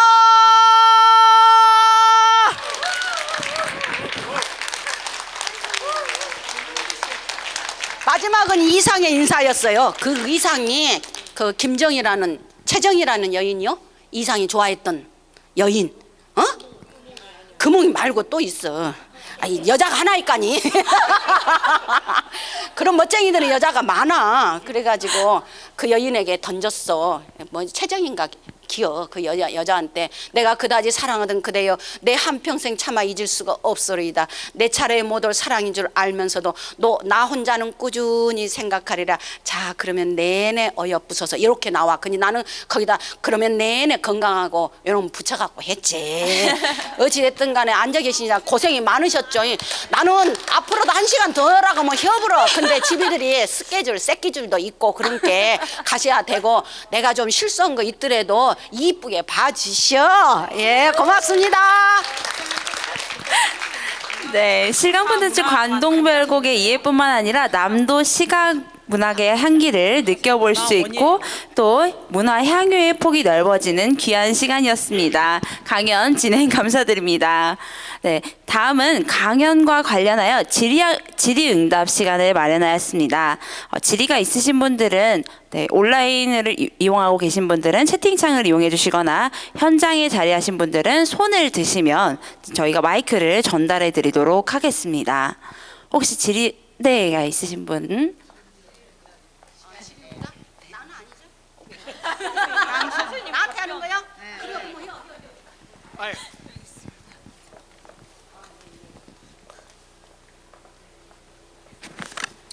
[SPEAKER 2] 마지막은 이상의 인사였어요. 그 이상이 그 김정이라는 최정이라는 여인이요. 이상이 좋아했던 여인. 금웅이 말고 또 있어. 아니, 여자가 하나니까니. 그런 멋쟁이들은 여자가 많아. 그래가지고 그 여인에게 던졌어. 뭐 최정인가 기어. 그 여자한테 내가 그다지 사랑하던 그대여 내 한평생 차마 잊을 수가 없으리이다. 내 차례에 못 올 사랑인 줄 알면서도 너 나 혼자는 꾸준히 생각하리라. 자 그러면 내내 어여쁘소서 이렇게 나와. 근데 나는 거기다 그러면 내내 건강하고 이런 붙여갖고 했지. 어찌됐든 간에 앉아 계시니까 고생이 많으셨죠. 나는 앞으로도 1시간 더 하라고 뭐 협으러. 근데 집이들이 스케줄 새끼줄도 있고 그러니까 가셔야 되고 내가 좀 실수한 거 있더라도 이쁘게 봐주셔. 예, 고맙습니다.
[SPEAKER 1] 네, 실감 콘텐츠 관동별곡의 이해뿐만 아니라 남도 시각 문학의 향기를 느껴볼 수 있고 또 문화 향유의 폭이 넓어지는 귀한 시간이었습니다. 강연 진행 감사드립니다. 네, 다음은 강연과 관련하여 질의응답 시간을 마련하였습니다. 질의가 있으신 분들은 온라인을 이용하고 계신 분들은 채팅창을 이용해 주시거나 현장에 자리하신 분들은 손을 드시면 저희가 마이크를 전달해 드리도록 하겠습니다. 혹시 질의가 있으신 분?
[SPEAKER 2] 나한테 하는 거요?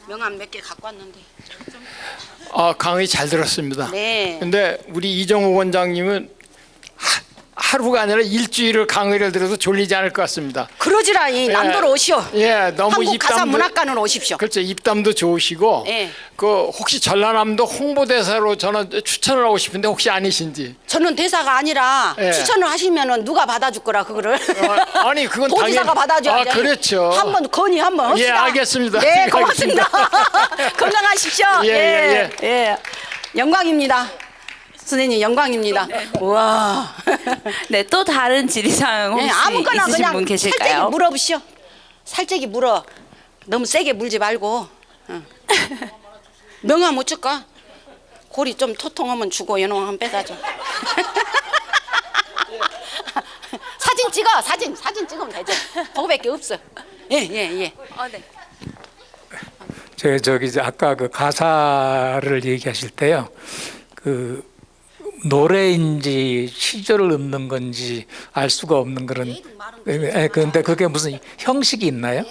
[SPEAKER 2] 명함 몇 개 갖고 왔는데.
[SPEAKER 3] 강의 잘 들었습니다.
[SPEAKER 2] 네.
[SPEAKER 3] 근데 우리 이정욱 원장님은 하루가 아니라 일주일을 강의를 들어도 졸리지 않을 것 같습니다.
[SPEAKER 2] 그러지라니 남도로 오시오.
[SPEAKER 3] 예, 너무
[SPEAKER 2] 한국 가사
[SPEAKER 3] 입담도-
[SPEAKER 2] 문학관으로 오십시오.
[SPEAKER 3] 그렇죠. 입담도 좋으시고
[SPEAKER 2] 예.
[SPEAKER 3] 그 혹시 전라남도 홍보대사로 저는 추천을 하고 싶은데 혹시 아니신지?
[SPEAKER 2] 저는 대사가 아니라
[SPEAKER 3] 예.
[SPEAKER 2] 추천을 하시면은 누가 받아줄 거라 그거를.
[SPEAKER 3] 아니 그건
[SPEAKER 2] 도지사가 받아줘야지.
[SPEAKER 3] 그렇죠.
[SPEAKER 2] 한번 건의 한번 합시다.
[SPEAKER 3] 예, 알겠습니다.
[SPEAKER 2] 네, 고맙습니다. 건강하십시오.
[SPEAKER 3] 예.
[SPEAKER 2] 영광입니다. 선생님 영광입니다. 우와.
[SPEAKER 1] 네, 또 다른 질의사항 혹시
[SPEAKER 2] 네, 아무거나
[SPEAKER 1] 있으신
[SPEAKER 2] 그냥
[SPEAKER 1] 분
[SPEAKER 2] 살짝이
[SPEAKER 1] 계실까요?
[SPEAKER 2] 물어보시오. 살짝이 물어. 너무 세게 물지 말고. 응. 명함 못 줄까? 고리 좀 토통하면 주고 연홍 한번 빼다줘. 사진 찍어. 사진 찍으면 되죠. 그거밖에 없어. 예.
[SPEAKER 1] 네.
[SPEAKER 4] 저기 이제 아까 그 가사를 얘기하실 때요. 그 노래인지 시조를 넣는 건지 알 수가 없는 그런. 그런데 그게 무슨 형식이 있나요?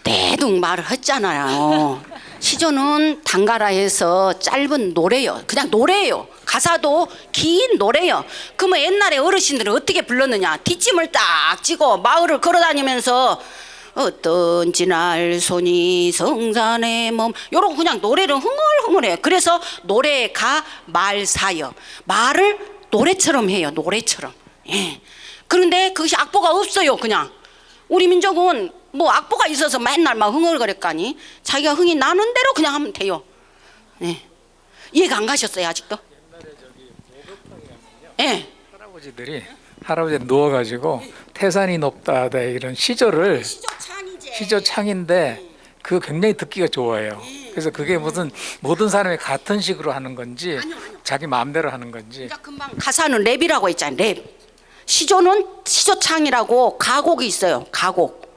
[SPEAKER 2] 대충 말을 했잖아요. 시조는 단가라해서 짧은 노래요. 그냥 노래예요. 가사도 긴 노래요. 그러면 옛날에 어르신들은 어떻게 불렀느냐? 뒷짐을 딱 지고 마을을 걸어다니면서 어떤지 날 손이 성산의 몸 요런 그냥 노래를 흥얼흥얼해. 그래서 노래가 말사여. 말을 노래처럼 해요. 노래처럼. 예. 그런데 그것이 악보가 없어요. 그냥 우리 민족은 뭐 악보가 있어서 맨날 막 흥얼거렸까니 자기가 흥이 나는 대로 그냥 하면 돼요. 예. 이해가 안 가셨어요 아직도? 예.
[SPEAKER 4] 할아버지 누워가지고 태산이 높다 이런 시조를 시조창인데 그거 굉장히 듣기가 좋아요. 그래서 그게 무슨 모든 사람이 같은 식으로 하는 건지 자기 마음대로 하는 건지.
[SPEAKER 2] 그러니까 금방 가사는 랩이라고 했잖아요. 랩. 시조는 시조창이라고 가곡이 있어요. 가곡.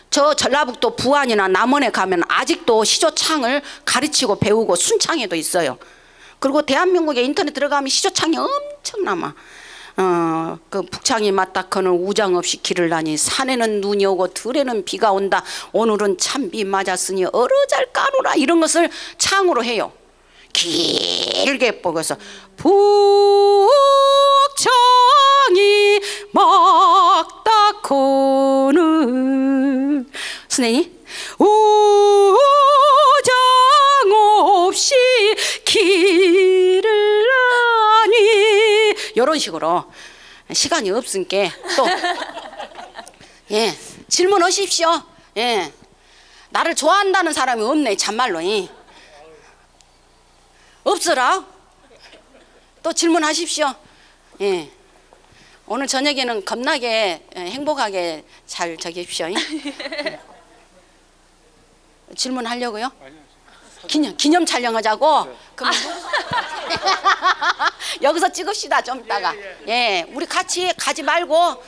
[SPEAKER 2] 저 전라북도 부안이나 남원에 가면 아직도 시조창을 가르치고 배우고 순창에도 있어요. 그리고 대한민국에 인터넷 들어가면 시조창이 엄청 남아. 그 북창이 맞닥거는 우장 없이 길을 나니 산에는 눈이 오고 들에는 비가 온다. 오늘은 참비 맞았으니 어러잘 까노라. 이런 것을 창으로 해요. 길게 뻗어서 북창이 막닥거는 선생님 우장 없이 길을 나니 이런 식으로 시간이 없으니까 또 예, 질문하십시오. 예, 나를 좋아한다는 사람이 없네 참말로. 없으라. 또 질문하십시오. 예. 오늘 저녁에는 겁나게 행복하게 잘 적십시오. 질문하려고요? 기념 촬영하자고? 그럼 여기서 찍읍시다 좀 이따가. 예, 우리 같이 가지 말고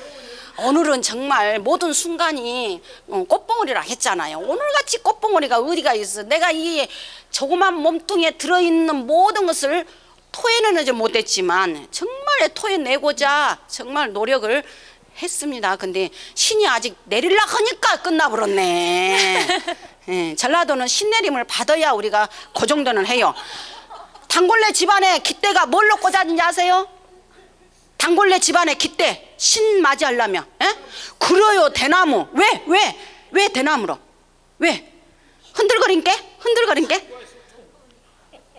[SPEAKER 2] 오늘은 정말 모든 순간이 꽃봉오리라 했잖아요. 오늘같이 꽃봉오리가 어디가 있어. 내가 이 조그만 몸뚱이에 들어있는 모든 것을 토해내지 못했지만 정말 토해내고자 정말 노력을 했습니다. 근데 신이 아직 내리려 하니까 끝나버렸네. 예, 전라도는 신내림을 받아야 우리가 그 정도는 해요. 단골레 집안에 깃대가 뭘로 꽂아진지 아세요? 단골레 집안에 깃대 신 맞이하려면. 예? 그래요, 대나무. 왜 대나무로? 왜? 흔들거린게?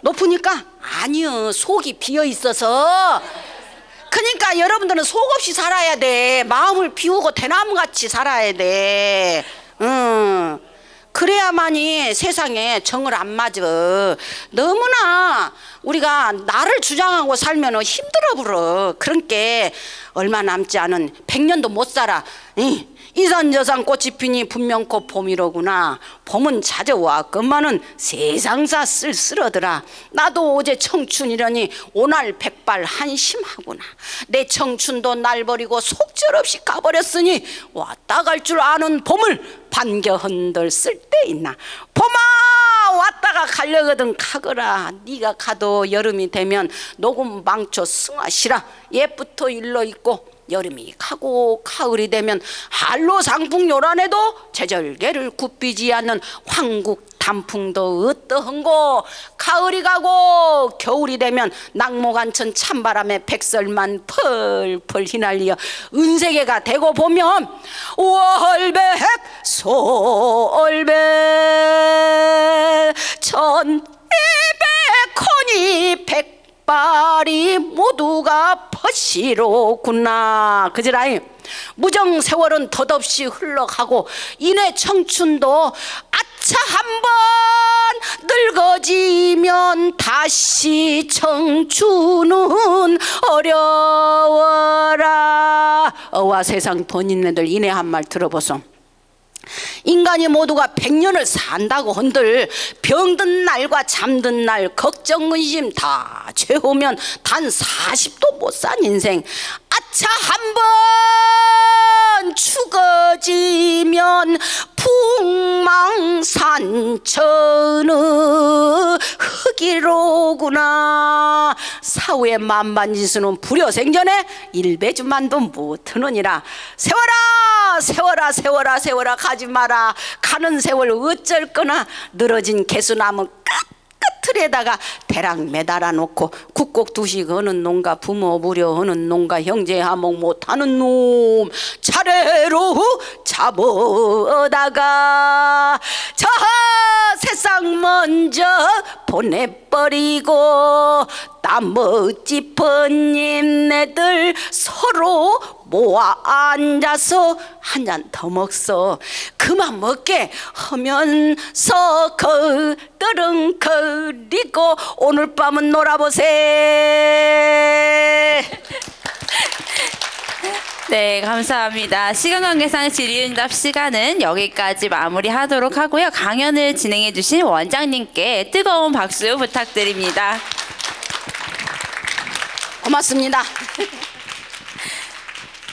[SPEAKER 2] 높으니까? 아니요, 속이 비어있어서. 그러니까 여러분들은 속 없이 살아야 돼. 마음을 비우고 대나무같이 살아야 돼. 그래야만이 세상에 정을 안 맞아. 너무나 우리가 나를 주장하고 살면 힘들어 불어. 그러니까 얼마 남지 않은 100년도 못 살아. 이산저산 꽃이 피니 분명코 봄이로구나. 봄은 찾아왔건만은 세상사 쓸쓸하더라. 나도 어제 청춘이려니 오날 백발 한심하구나. 내 청춘도 날 버리고 속절없이 가버렸으니 왔다 갈 줄 아는 봄을 반겨흔들 쓸데있나. 봄아 왔다가 가려거든 가거라. 네가 가도 여름이 되면 녹음 망초 승하시라. 옛부터 일러 있고 여름이 가고 가을이 되면 한로 상풍 요란에도 제절개를 굽히지 않는 황국 단풍도 어떠한고. 가을이 가고 겨울이 되면 낙목안천 찬바람에 백설만 펄펄 휘날려 은색해가 되고 보면 월백 솔백 천이백헌이 백발이 모두가 퍼시로구나. 그지라이. 무정 세월은 덧없이 흘러가고 이내 청춘도 아차 한번 늙어지면 다시 청춘은 어려워라. 어와 세상 돈 있는 애들 이내 한 말 들어보소. 인간이 모두가 100년을 산다고 한들 병든 날과 잠든 날 걱정 근심 다 채우면 단 40도 못 산 인생. 아차 한번 죽어지면 풍망산천의 흙이로구나. 사후에 만반지수는 불효생전에 일배주만도 못하느니라. 세월아 세월아 세월아 세월아 가지 마라. 가는 세월 어쩔 거나 늘어진 개수나무 끝에다가 대락 매달아 놓고 국곡 두식 하는 놈과 부모 무려하는 놈과 형제 하목 못하는 놈 차례로 잡아다가 저 세상 먼저 보내버리고 나머지 번님네들 서로 모아 앉아서 한 잔 더 먹소. 그만 먹게 하면서 거들렁거리고 오늘 밤은 놀아보세.
[SPEAKER 1] 네, 감사합니다. 시간 관계상 질의응답 시간은 여기까지 마무리하도록 하고요. 강연을 진행해 주신 원장님께 뜨거운 박수 부탁드립니다.
[SPEAKER 2] 고맙습니다.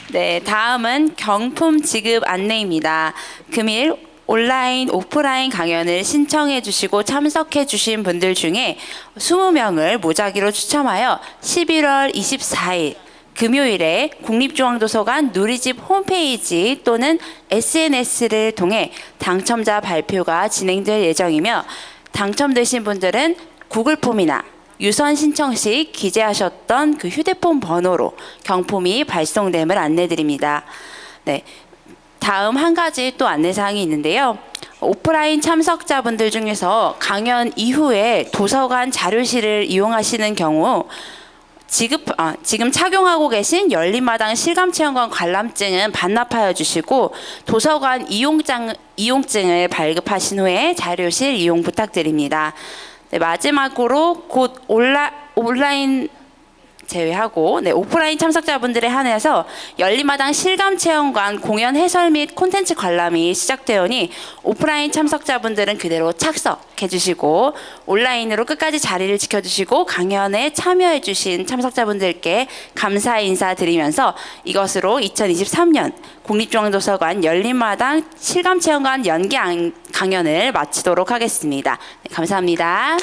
[SPEAKER 1] 네, 다음은 경품 지급 안내입니다. 금일 온라인, 오프라인 강연을 신청해 주시고 참석해 주신 분들 중에 20명을 무작위로 추첨하여 11월 24일 금요일에 국립중앙도서관 누리집 홈페이지 또는 SNS를 통해 당첨자 발표가 진행될 예정이며 당첨되신 분들은 구글 폼이나 유선 신청 시 기재하셨던 그 휴대폰 번호로 경품이 발송됨을 안내드립니다. 네, 다음 한 가지 또 안내사항이 있는데요. 오프라인 참석자분들 중에서 강연 이후에 도서관 자료실을 이용하시는 경우 지금 착용하고 계신 열린마당 실감체험관 관람증은 반납하여 주시고 도서관 이용증을 발급하신 후에 자료실 이용 부탁드립니다. 네, 마지막으로 곧 온라인 제외하고 오프라인 참석자분들에 한해서 열린마당 실감체험관 공연 해설 및 콘텐츠 관람이 시작되오니 오프라인 참석자분들은 그대로 착석해 주시고 온라인으로 끝까지 자리를 지켜주시고 강연에 참여해 주신 참석자분들께 감사 인사드리면서 이것으로 2023년 국립중앙도서관 열린마당 실감체험관 연기 강연을 마치도록 하겠습니다. 네, 감사합니다.